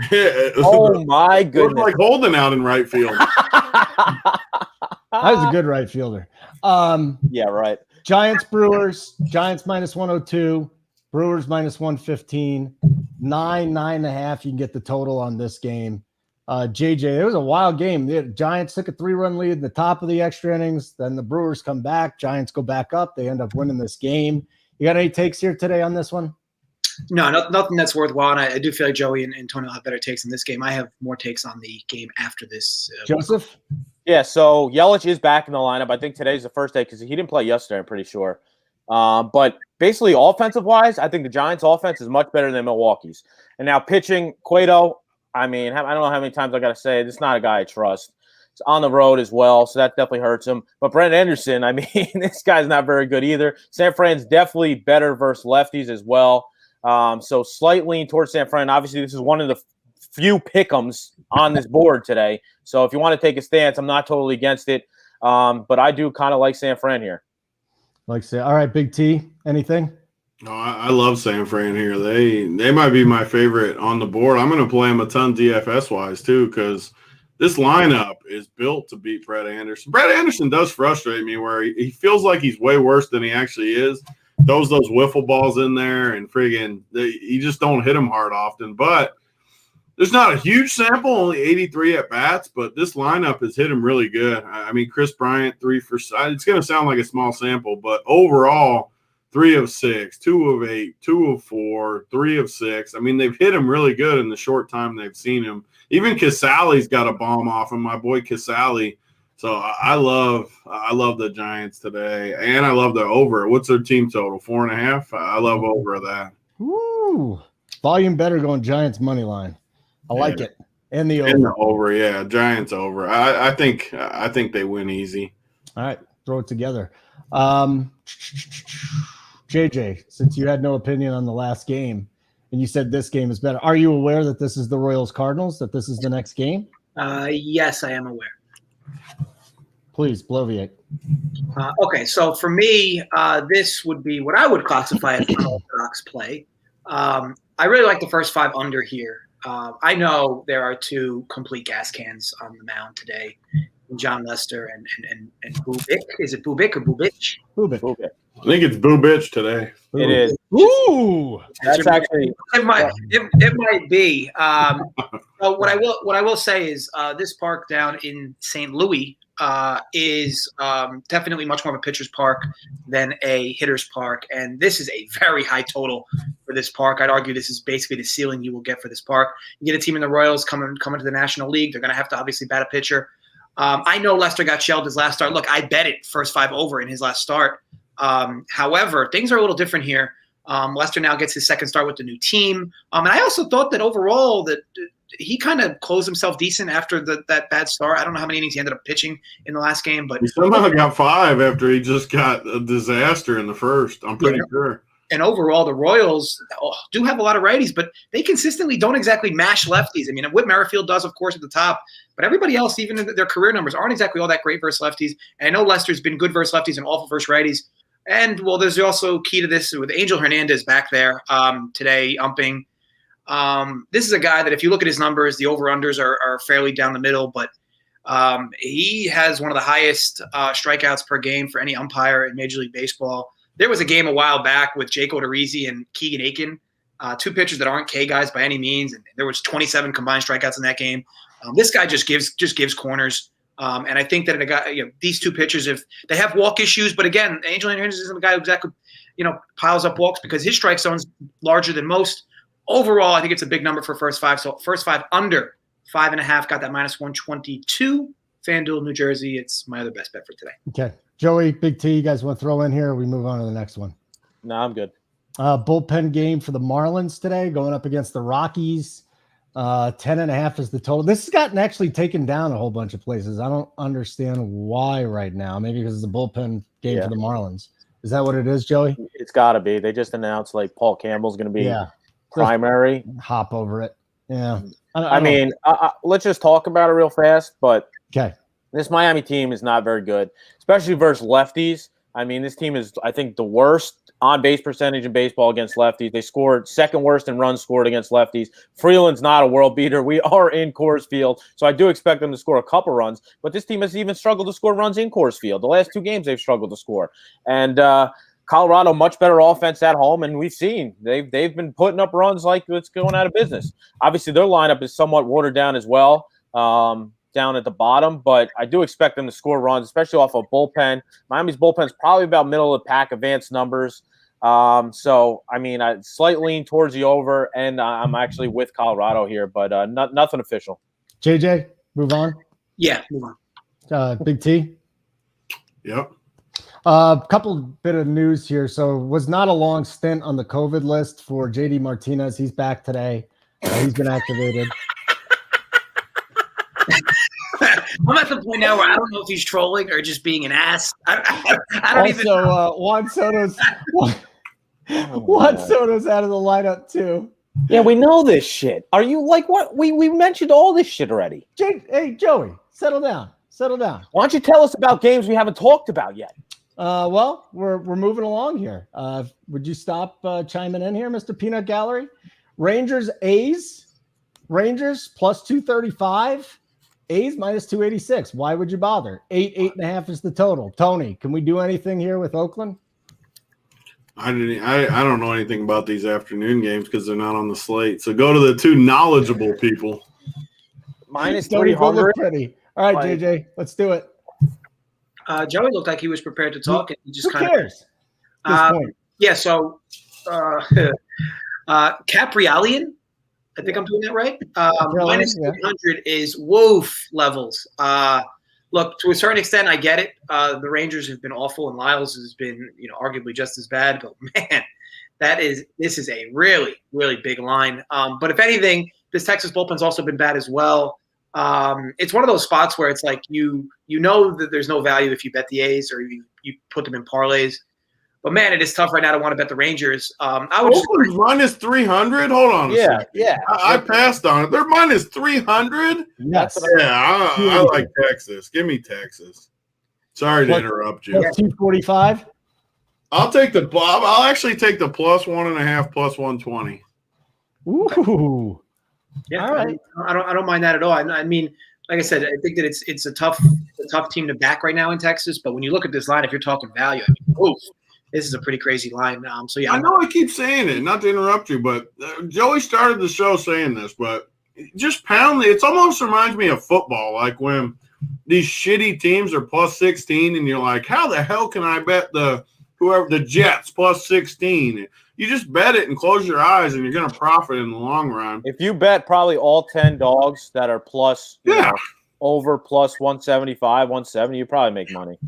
Oh, my goodness. It was like Holden out in right field. That was a good right fielder. Yeah, right. Giants, Brewers. Giants minus 102. Brewers minus 115. 9.5. You can get the total on this game. JJ, it was a wild game. The Giants took a 3-run lead in the top of the extra innings. Then the Brewers come back. Giants go back up. They end up winning this game. You got any takes here today on this one? No, nothing that's worthwhile. And I do feel like Joey and Tony will have better takes in this game. I have more takes on the game after this. Joseph? Yeah, so Yelich is back in the lineup. I think today's the first day because he didn't play yesterday, I'm pretty sure. But basically, offensive-wise, I think the Giants' offense is much better than Milwaukee's. And now pitching, Cueto, I mean, I don't know how many times I got to say it. This is not a guy I trust. It's on the road as well, so that definitely hurts him. But Brent Anderson, I mean, this guy's not very good either. San Fran's definitely better versus lefties as well. So slight lean towards San Fran. Obviously, this is one of the few pick'ems on this board today. So if you want to take a stance, I'm not totally against it. But I do kind of like San Fran here. All right, Big T, anything? No, I love San Fran here. They might be my favorite on the board. I'm going to play them a ton DFS-wise too because this lineup is built to beat Brett Anderson. Brett Anderson does frustrate me where he feels like he's way worse than he actually is. Throws those wiffle balls in there and you just don't hit him hard often. But there's not a huge sample, only 83 at-bats, but this lineup has hit him really good. I mean, Chris Bryant, 3 for – it's going to sound like a small sample, but overall, 3 of 6, 2 of 8, 2 of 4, 3 of 6. I mean, they've hit him really good in the short time they've seen him. Even Casale's got a bomb off him, my boy Casale. So I love the Giants today, and I love the over. What's their team total? 4.5? I love over that. Woo! Volume better going Giants money line. I like it. And the over. And the over, yeah. Giants over. I think they win easy. All right, throw it together. JJ, since you had no opinion on the last game, and you said this game is better, are you aware that this is the Royals-Cardinals, that this is the next game? Yes, I am aware. Please, bloviate. Okay, so for me, this would be what I would classify as an orthodox play. I really like the first 5 under here. I know there are 2 complete gas cans on the mound today, John Lester and Bubic. Is it Bubic or Bubich? Bubic. I think it's Boo Bitch today. It is. Ooh, That's actually – It might be. What I will say is this park down in St. Louis is definitely much more of a pitcher's park than a hitter's park, and this is a very high total for this park. I'd argue this is basically the ceiling you will get for this park. You get a team in the Royals coming to the National League. They're going to have to obviously bat a pitcher. I know Lester got shelled his last start. Look, I bet it first 5 over in his last start. However, things are a little different here. Lester now gets his second start with the new team. And I also thought that overall that he kind of closed himself decent after that bad start. I don't know how many innings he ended up pitching in the last game, but he somehow got 5 after he just got a disaster in the first. I'm pretty sure. And overall, the Royals do have a lot of righties, but they consistently don't exactly mash lefties. I mean, Whit Merrifield does, of course, at the top, but everybody else, even in their career numbers, aren't exactly all that great versus lefties. And I know Lester's been good versus lefties and awful versus righties. And, well, there's also key to this with Angel Hernandez back there today umping. This is a guy that if you look at his numbers, the over-unders are fairly down the middle, but he has one of the highest strikeouts per game for any umpire in Major League Baseball. There was a game a while back with Jake Odorizzi and Keegan Aiken, 2 pitchers that aren't K guys by any means, and there was 27 combined strikeouts in that game. This guy just gives corners. And I think that these 2 pitchers, if they have walk issues, but again, Angel Hernandez isn't a guy who exactly, piles up walks because his strike zone's larger than most. Overall, I think it's a big number for first 5. So first 5 under 5.5, got that -122. FanDuel, New Jersey. It's my other best bet for today. Okay. Joey, Big T, you guys want to throw in here or we move on to the next one? No, I'm good. Bullpen game for the Marlins today, going up against the Rockies. 10.5 is the total. This has gotten actually taken down a whole bunch of places. I don't understand why right now. Maybe because it's a bullpen game for the Marlins. Is that what it is, Joey? It's got to be. They just announced like Paul Campbell's going to be primary. Hop over it. Yeah. I mean, let's just talk about it real fast. But okay, this Miami team is not very good, especially versus lefties. I mean, this team is, I think, the worst on-base percentage in baseball against lefties. They scored second worst in runs scored against lefties. Freeland's not a world beater. We are in Coors Field, so I do expect them to score a couple runs. But this team has even struggled to score runs in Coors Field. The last 2 games they've struggled to score. And Colorado, much better offense at home, and we've seen they've been putting up runs like it's going out of business. Obviously, their lineup is somewhat watered down as well. Down at the bottom, but I do expect them to score runs, especially off a bullpen. Miami's bullpen is probably about middle of the pack advanced numbers. So, I mean, I slight lean towards the over, and I'm actually with Colorado here, but nothing official. JJ, move on. Yeah, move on. Big T. Yep. Couple bit of news here. So was not a long stint on the COVID list for JD Martinez. He's back today. He's been activated. I'm at the point now where I don't know if he's trolling or just being an ass. I don't even know. Juan Soto's out of the lineup too. Yeah, we know this shit. Are you like what? We mentioned all this shit already. Hey, Joey, settle down. Why don't you tell us about games we haven't talked about yet? Well, we're moving along here. Would you stop chiming in here, Mr. Peanut Gallery? Rangers, A's. Rangers plus 235. A's minus 286. Why would you bother? 8.5 is the total. Tony, can we do anything here with Oakland? I don't know anything about these afternoon games because they're not on the slate. So go to the two knowledgeable people. Minus Tony, 300. Pretty. All right, JJ, let's do it. Joey looked like he was prepared to talk, and he just Who cares? Yeah. So, Caprialian. I think I'm doing that right. Minus 300 is woof levels. Look, to a certain extent, I get it. The Rangers have been awful, and Lyles has been, arguably just as bad. But man, this is a really, really big line. But if anything, this Texas bullpen's also been bad as well. It's one of those spots where it's like you know that there's no value if you bet the A's or you put them in parlays. But man, it is tough right now to want to bet the Rangers. I would Oakland's minus 300. Hold on a second. Yeah. I passed on it. They're minus 300. Yes. Yeah, I like Texas. Give me Texas. Sorry to interrupt you. 245. I'll actually take the plus 1.5 plus 120. Ooh. Yeah. All right. I don't mind that at all. I mean, like I said, I think that it's a tough team to back right now in Texas. But when you look at this line, if you're talking value, this is a pretty crazy line. So yeah, I know I keep saying it, not to interrupt you, but Joey started the show saying this, but just pound it almost reminds me of football, like when these shitty teams are plus 16, and you're like, how the hell can I bet the Jets plus 16? You just bet it and close your eyes, and you're going to profit in the long run. If you bet probably all 10 dogs that are plus, over plus 175, 170, you probably make money.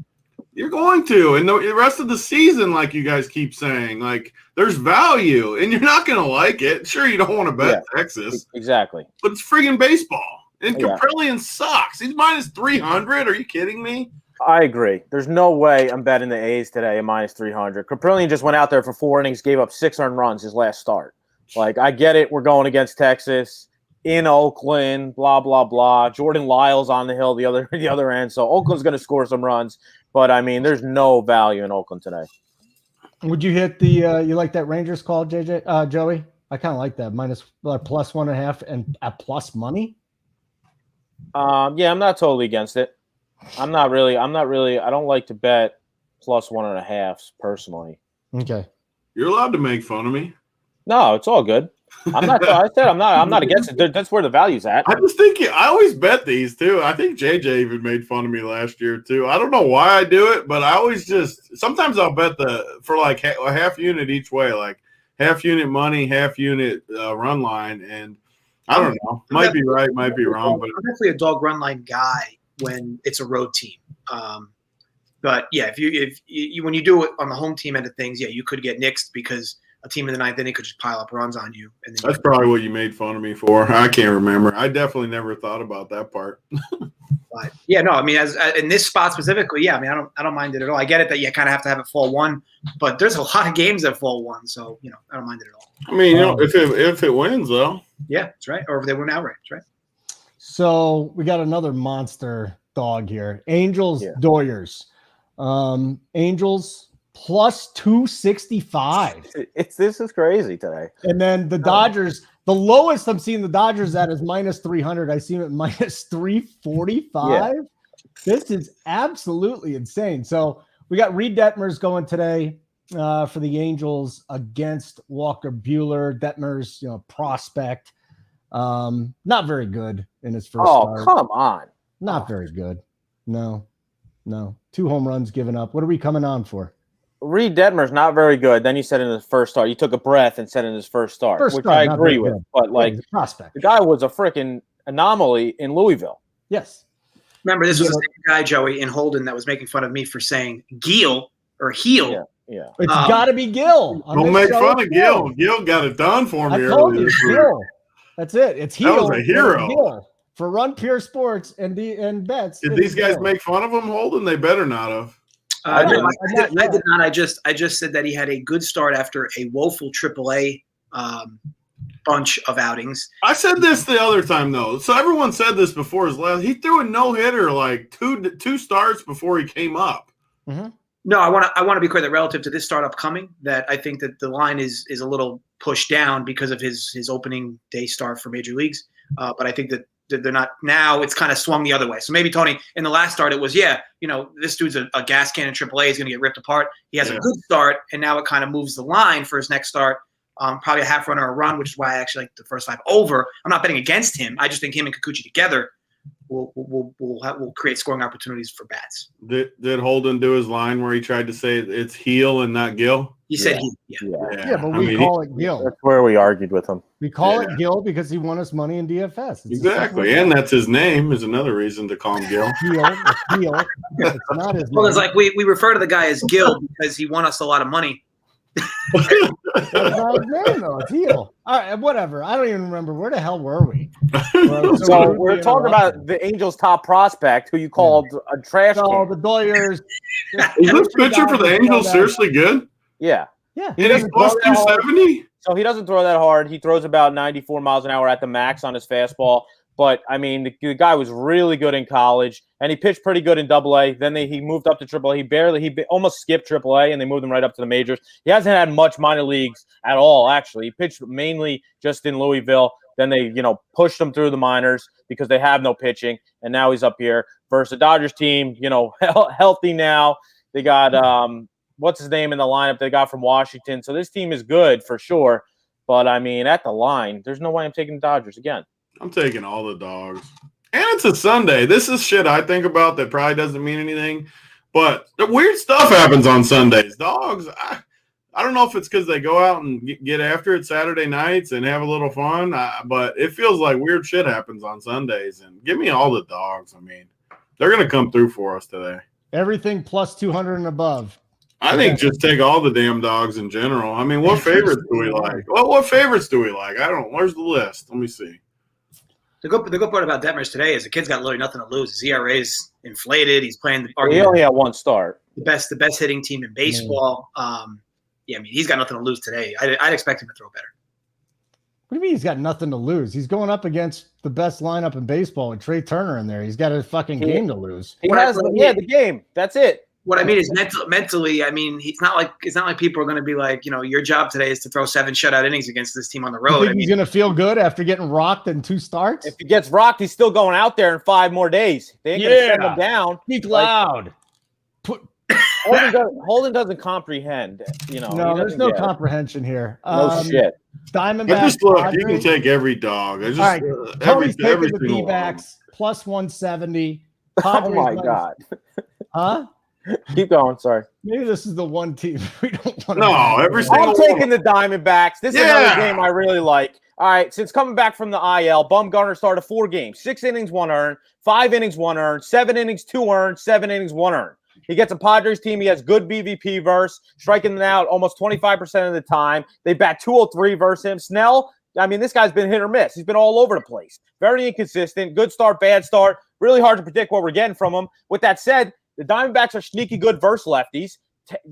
You're going to. And the rest of the season, like you guys keep saying, like there's value, and you're not going to like it. Sure, you don't want to bet Texas. Exactly. But it's friggin' baseball. And Caprillion sucks. He's minus 300. Are you kidding me? I agree. There's no way I'm betting the A's today at minus 300. Caprillion just went out there for 4 innings, gave up 6 earned runs his last start. Like, I get it. We're going against Texas in Oakland, blah, blah, blah. Jordan Lyles on the hill the other end. So Oakland's going to score some runs. But, I mean, there's no value in Oakland today. Would you hit the you like that Rangers call, Joey? I kind of like that. Plus 1.5 and at plus money. Yeah, I'm not totally against it. I'm not really. I don't like to bet plus 1.5 personally. Okay. You're allowed to make fun of me. No, it's all good. I'm not. I said I'm not against it. That's where the value's at. I just think I always bet these too. I think JJ even made fun of me last year too. I don't know why I do it, but I always sometimes I'll bet for like a half unit each way, like half unit money, half unit run line, and I don't know. Might be right, might be wrong, but I'm definitely a dog run line guy when it's a road team. But yeah, if you when you do it on the home team end of things, yeah, you could get nixed because a team in the ninth inning could just pile up runs on you. And then that's probably what you made fun of me for. I can't remember. I definitely never thought about that part. But yeah, no, I mean, as in this spot specifically, yeah, I mean, I don't mind it at all. I get it that you kind of have to have it fall 1, but there's a lot of games that fall 1, so I don't mind it at all. I mean, if it wins though, yeah, that's right. Or if they win outright, that's right. So we got another monster dog here. Angels, Doyers. Angels plus 265. This is crazy today. And then the Dodgers, the lowest I'm seeing the Dodgers at is minus 300. I see them at minus 345. Yeah. This is absolutely insane. So we got Reed Detmers going today for the Angels against Walker Buehler. Detmers, prospect. Not very good in his first start. Oh, come on. Not very good. No. 2 home runs given up. What are we coming on for? Reed Detmer's not very good. Then you said in his first start, you took a breath and said in his first start, which I agree with. But the guy was a freaking anomaly in Louisville. Yes. Remember, this was the same guy, Joey, in Holden that was making fun of me for saying Gil or heel. Yeah. It's got to be Gil. Don't make fun of Gil. Gil got it done for me earlier. Gil. That's it. It's heel. That was a hero. Gil. For Run Pure Sports and bets. Did these guys make fun of him, Holden? They better not have. I did not. I just said that he had a good start after a woeful AAA bunch of outings. I said this the other time though. So everyone said this before his last. He threw a no-hitter like two starts before he came up. Mm-hmm. No, I want to be clear that relative to this start upcoming, that I think that the line is a little pushed down because of his opening day start for major leagues. But I think that they're not now. It's kind of swung the other way. So maybe Tony in the last start it was this dude's a gas can in AAA is going to get ripped apart. He has a good start, and now it kind of moves the line for his next start. Probably a half run or a run, which is why I actually like the first 5 over. I'm not betting against him. I just think him and Kikuchi together will create scoring opportunities for bats. Did Holden do his line where he tried to say it's heel and not Gil? He said Yeah, but we call it Gil. That's where we argued with him. We call it Gil because he won us money in DFS. Exactly, and that's his name is another reason to call him Gil. Gil. It's not his name. Well, it's like we refer to the guy as Gil because he won us a lot of money. That's not his name, though. It's heel. All right, whatever. I don't even remember. Where the hell were we? So we're talking about the Angels' top prospect, who you called a trash can. Oh, the Doyers. Is this pitcher for the Angels seriously good? Yeah. And he's plus 270? So he doesn't throw that hard. He throws about 94 miles an hour at the max on his fastball. But, I mean, the guy was really good in college, and he pitched pretty good in AA. Then he moved up to AAA. He almost skipped AAA, and they moved him right up to the majors. He hasn't had much minor leagues at all, actually. He pitched mainly just in Louisville. Then they, pushed him through the minors because they have no pitching, and now he's up here versus the Dodgers team, healthy now. They got what's his name in the lineup they got from Washington. So this team is good for sure. But, I mean, at the line, there's no way I'm taking the Dodgers again. I'm taking all the dogs. And it's a Sunday. This is shit I think about that probably doesn't mean anything. But the weird stuff happens on Sundays. Dogs, I don't know if it's because they go out and get after it Saturday nights and have a little fun. But it feels like weird shit happens on Sundays. And give me all the dogs. I mean, they're going to come through for us today. Everything plus 200 and above. I think just take all the damn dogs in general. I mean, what favorites do we like? What favorites do we like? Where's the list? Let me see. The good part about Detmers today is the kid's got literally nothing to lose. His ERA is inflated. He's playing he only had one start. The best hitting team in baseball. I mean, he's got nothing to lose today. I'd expect him to throw better. What do you mean he's got nothing to lose? He's going up against the best lineup in baseball with Trey Turner in there. He's got a fucking game to lose. He has the game. That's it. What I mean is mentally, I mean, it's not like people are going to be like, your job today is to throw 7 shutout innings against this team on the road. You think he's going to feel good after getting rocked in 2 starts? If he gets rocked, he's still going out there in 5 more days. They ain't going to send him down. Speak loud. Holden doesn't comprehend. No, there's no comprehension here. No shit. Diamondbacks. You can take every dog. All right, Tony's taking the D-backs plus 170. Oh my God. Huh? Keep going. Sorry. Maybe this is the one team we don't want. No, every single. I'm taking the Diamondbacks. This is another game I really like. All right, since coming back from the IL, Bumgarner started 4 games: 6 innings, 1 earned; 5 innings, 1 earned; 7 innings, 2 earned; 7 innings, 1 earned. He gets a Padres team. He has good BVP verse, striking them out almost 25% of the time. They bat 203 versus him. Snell, I mean, this guy's been hit or miss. He's been all over the place. Very inconsistent. Good start, bad start. Really hard to predict what we're getting from him. With that said, the Diamondbacks are sneaky good versus lefties.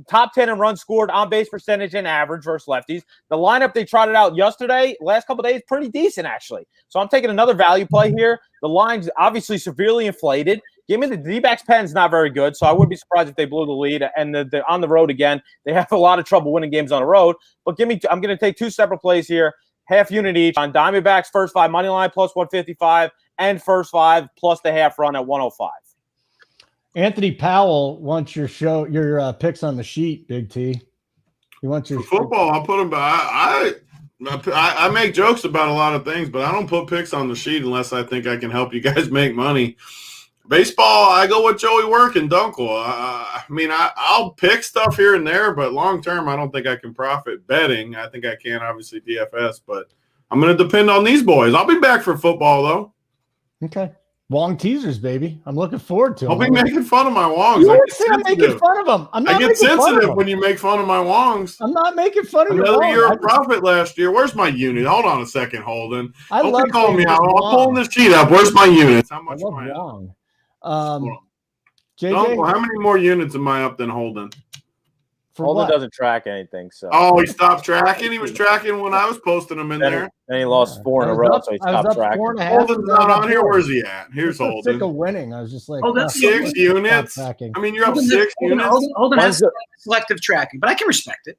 Top 10 in runs scored, on base percentage, and average versus lefties. The lineup they trotted out yesterday, last couple of days, pretty decent actually. So I'm taking another value play here. The line's obviously severely inflated. Give me the D-backs pen's not very good, so I wouldn't be surprised if they blew the lead. And they're on the road again. They have a lot of trouble winning games on the road. But I'm going to take 2 separate plays here, half unit each on Diamondbacks first 5 money line plus 155 and first 5 plus the half run at 105. Anthony Powell wants your picks on the sheet, Big T. He wants your football. I'll put them back. I make jokes about a lot of things, but I don't put picks on the sheet unless I think I can help you guys make money. Baseball, I go with Joey Work and Dunkel. I'll pick stuff here and there, but long term, I don't think I can profit betting. I think I can, obviously, DFS, but I'm going to depend on these boys. I'll be back for football, though. Okay. Wong teasers, baby. I'm looking forward to them. Don't be making fun of my Wongs. You always say I'm making fun of them. I'm not. I get sensitive when you make fun of my Wongs. I'm not making fun of your Another Wongs. year of profit last year. Where's my unit? Hold on a second, Holden. Don't call me out. I'm pulling this sheet up. Where's my units? How much am I Wong? JJ, how many more units am I up than Holden? Holden doesn't track anything. So. Oh, he stopped tracking. He was tracking when I was posting them in there. And he lost 4 in a row, so he stopped tracking. Holden's not on here. Where's he at? Here's Holden. Sick of winning. I was just like, that's 6 units. I mean, you're up 6 units. Holden has selective tracking, but I can respect it.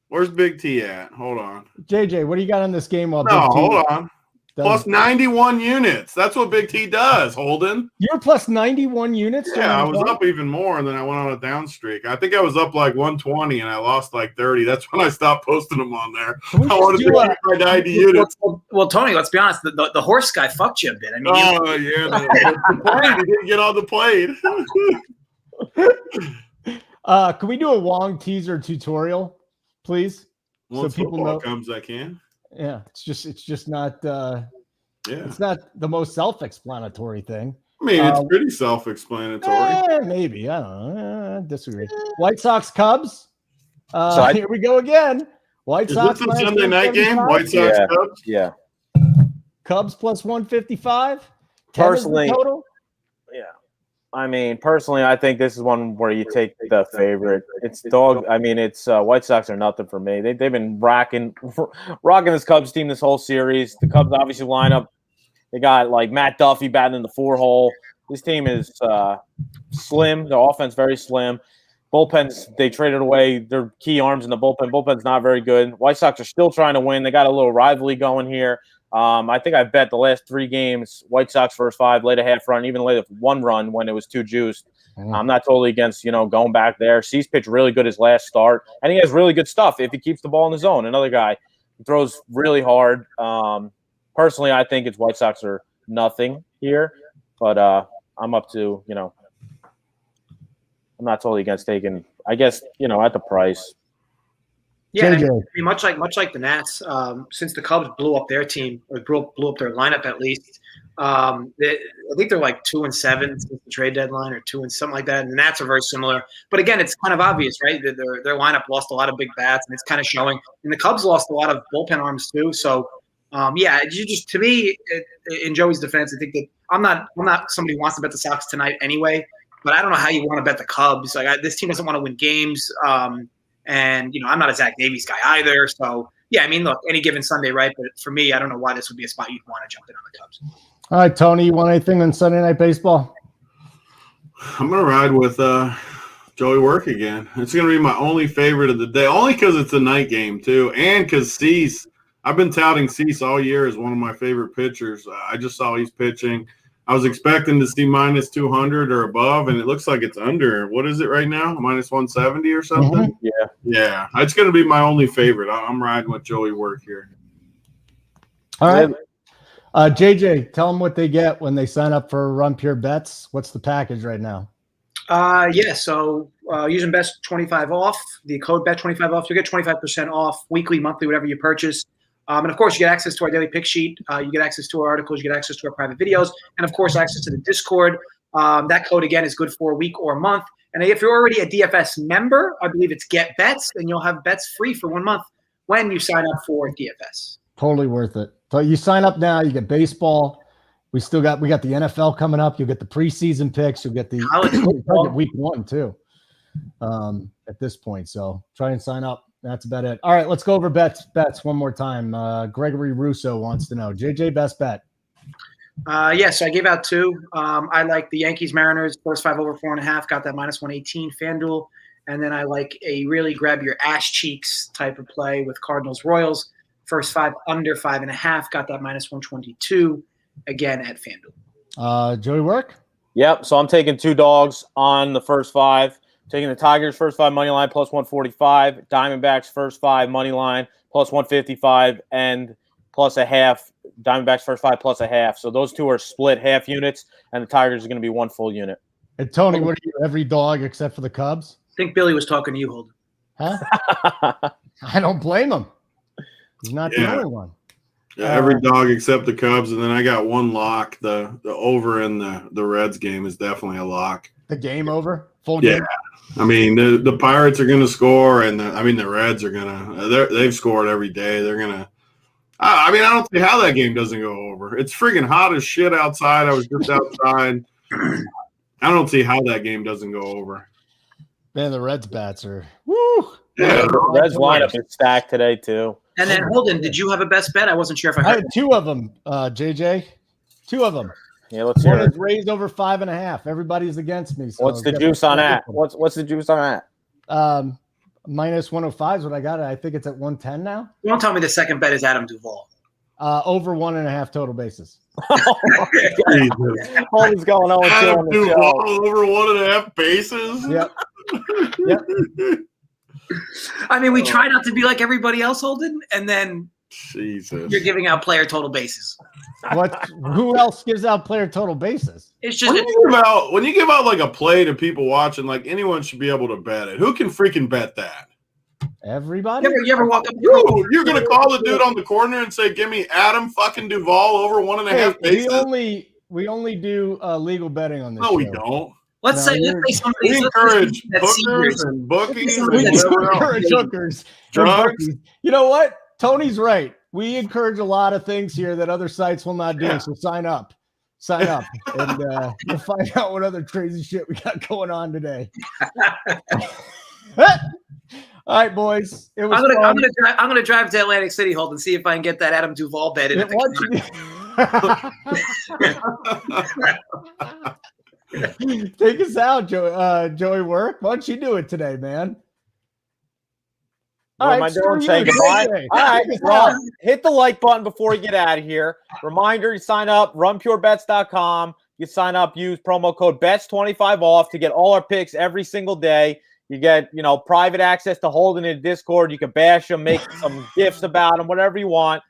Where's Big T at? Hold on. JJ, what do you got on this game? Hold on. Plus 91 units. That's what Big T does, Holden. You're plus 91 units? Yeah, I was up even more, and then I went on a down streak. I think I was up like 120, and I lost like 30. That's when I stopped posting them on there. I wanted to keep my 90 units. Well, Tony, let's be honest. The horse guy fucked you a bit. I mean, the plate. He didn't get on the plate. Can we do a Wong teaser tutorial, please? Once so people know comes, I can. Yeah, it's just not it's not the most self-explanatory thing. I mean, it's pretty self-explanatory. Maybe. I don't know. I disagree. White Sox Cubs. Here we go again. White Sox. Is this the Sunday night game? White Sox Cubs? Yeah. Cubs plus 155. Personally, total? Yeah. I mean, personally, I think this is one where you take the favorite. It's dog. I mean, it's White Sox are nothing for me. They've been rocking this Cubs team this whole series. The Cubs obviously line up. They got like Matt Duffy batting in the 4-hole. This team is slim. The offense very slim. Bullpens, they traded away their key arms in the bullpen. Bullpen's not very good. White Sox are still trying to win. They got a little rivalry going here. I think I bet the last 3 games, White Sox first 5, laid a half run, even laid a 1 run when it was too juiced. I'm not totally against, going back there. Cease pitched really good his last start, and he has really good stuff if he keeps the ball in the zone. Another guy who throws really hard. Personally, I think it's White Sox are nothing here, but I'm up to, I'm not totally against taking, I guess, at the price. Yeah, I mean, much like the Nats, since the Cubs blew up their team or blew up their lineup at least, I think they're like 2-7 since the trade deadline or 2 and something like that. And the Nats are very similar, but again, it's kind of obvious, right? Their lineup lost a lot of big bats, and it's kind of showing. And the Cubs lost a lot of bullpen arms too. So, to me, in Joey's defense, I think that I'm not somebody who wants to bet the Sox tonight anyway. But I don't know how you want to bet the Cubs. Like this team doesn't want to win games. And, I'm not a Zach Davies guy either. So, yeah, I mean, look, any given Sunday, right? But for me, I don't know why this would be a spot you'd want to jump in on the Cubs. All right, Tony, you want anything on Sunday Night Baseball? I'm going to ride with Joey Work again. It's going to be my only favorite of the day, only because it's a night game, too, and because Cease. I've been touting Cease all year as one of my favorite pitchers. I just saw he's pitching. I was expecting to see minus 200 or above, and it looks like it's under. What is it right now? Minus 170 or something? Mm-hmm. Yeah. It's going to be my only favorite. I'm riding with Joey Work here. All right. JJ, tell them what they get when they sign up for Run Pure Bets. What's the package right now? So using Best 25 off, the code Bet 25 off, you get 25% off weekly, monthly, whatever you purchase. And, of course, you get access to our daily pick sheet. You get access to our articles. You get access to our private videos. And, of course, access to the Discord. That code, again, is good for a week or a month. And if you're already a DFS member, I believe it's Get Bets, and you'll have bets free for 1 month when you sign up for DFS. Totally worth it. So you sign up now. You get baseball. We got the NFL coming up. You'll get the preseason picks. You'll get the week 1, too, at this point. So try and sign up. That's about it. All right, let's go over bets one more time. Gregory Russo wants to know, JJ, best bet. So I gave out 2. I like the Yankees Mariners first 5 over 4.5. Got that minus 118 FanDuel, and then I like a really grab your ass cheeks type of play with Cardinals Royals first 5 under 5.5. Got that minus 122 again at FanDuel. Joey Work. Yep. So I'm taking 2 dogs on the first 5. Taking the Tigers first 5 money line plus 145, Diamondbacks first 5 money line plus 155, and plus a half. Diamondbacks first 5 plus a half. So those 2 are split half units, and the Tigers are going to be 1 full unit. And Tony, what are you? Every dog except for the Cubs? I think Billy was talking to you, Holden. Huh? I don't blame him. He's not the only one. Yeah, every dog except the Cubs, and then I got one lock. The over in the Reds game is definitely a lock. The game over? Full game? I mean, the Pirates are going to score, and the Reds are going to. They've scored every day. They're going to. I don't see how that game doesn't go over. It's freaking hot as shit outside. I was just outside. I don't see how that game doesn't go over. Man, the Reds bats are woo. Yeah, the Reds lineup is stacked today too. And then Holden, did you have a best bet? I wasn't sure if I had two of them, JJ. Two of them. Yeah, let's hear it. Raised over 5.5. Everybody's against me. So what's the juice on that? What's the juice on that? Minus 105 is what I got. I think it's at 110 now. Don't tell me the second bet is Adam Duvall. Over 1.5 total bases. Holden's going on Adam Duvall over 1.5 bases. Yep. I mean, we try not to be like everybody else, Holden, and then Jesus, you're giving out player total bases. Who else gives out player total bases? It's just when you give out like a play to people watching, like anyone should be able to bet it. Who can freaking bet that? Everybody. You ever walk up? You're gonna call the dude on the corner and say, "Give me Adam fucking Duvall over 1.5 bases." We only do legal betting on this. No, show. we don't. Let's say somebody. We encourage hookers and bookies. We encourage hookers. Drugs. You know what? Tony's right. We encourage a lot of things here that other sites will not do. So sign up, and you'll find out what other crazy shit we got going on today. All right, boys. It was I'm gonna drive to Atlantic City, Holden, and see if I can get that Adam Duvall bet in. Take us out, Joey Work. Why don't you do it today, man? What am I doing? Say goodbye. All right, well, hit the like button before you get out of here. Reminder, you sign up, runpurebets.com. You sign up, use promo code BETS25 off to get all our picks every single day. You get, private access to Holden in Discord. You can bash them, make some gifs about them, whatever you want.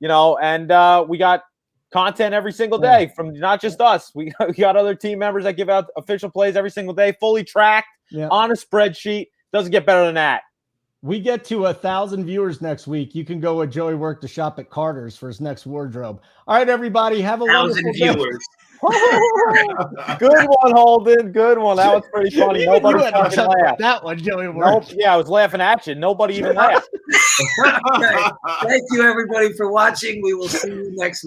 And we got content every single day from not just us. We got other team members that give out official plays every single day, fully tracked on a spreadsheet. Doesn't get better than that. We get to 1,000 viewers next week. You can go with Joey Work to shop at Carter's for his next wardrobe. All right, everybody, have a 1,000 viewers. Good one, Holden. Good one. That was pretty funny. Nobody fucking laughed. That one, Joey Work. Nope. Yeah, I was laughing at you. Nobody even laughed. Okay. Thank you, everybody, for watching. We will see you next week.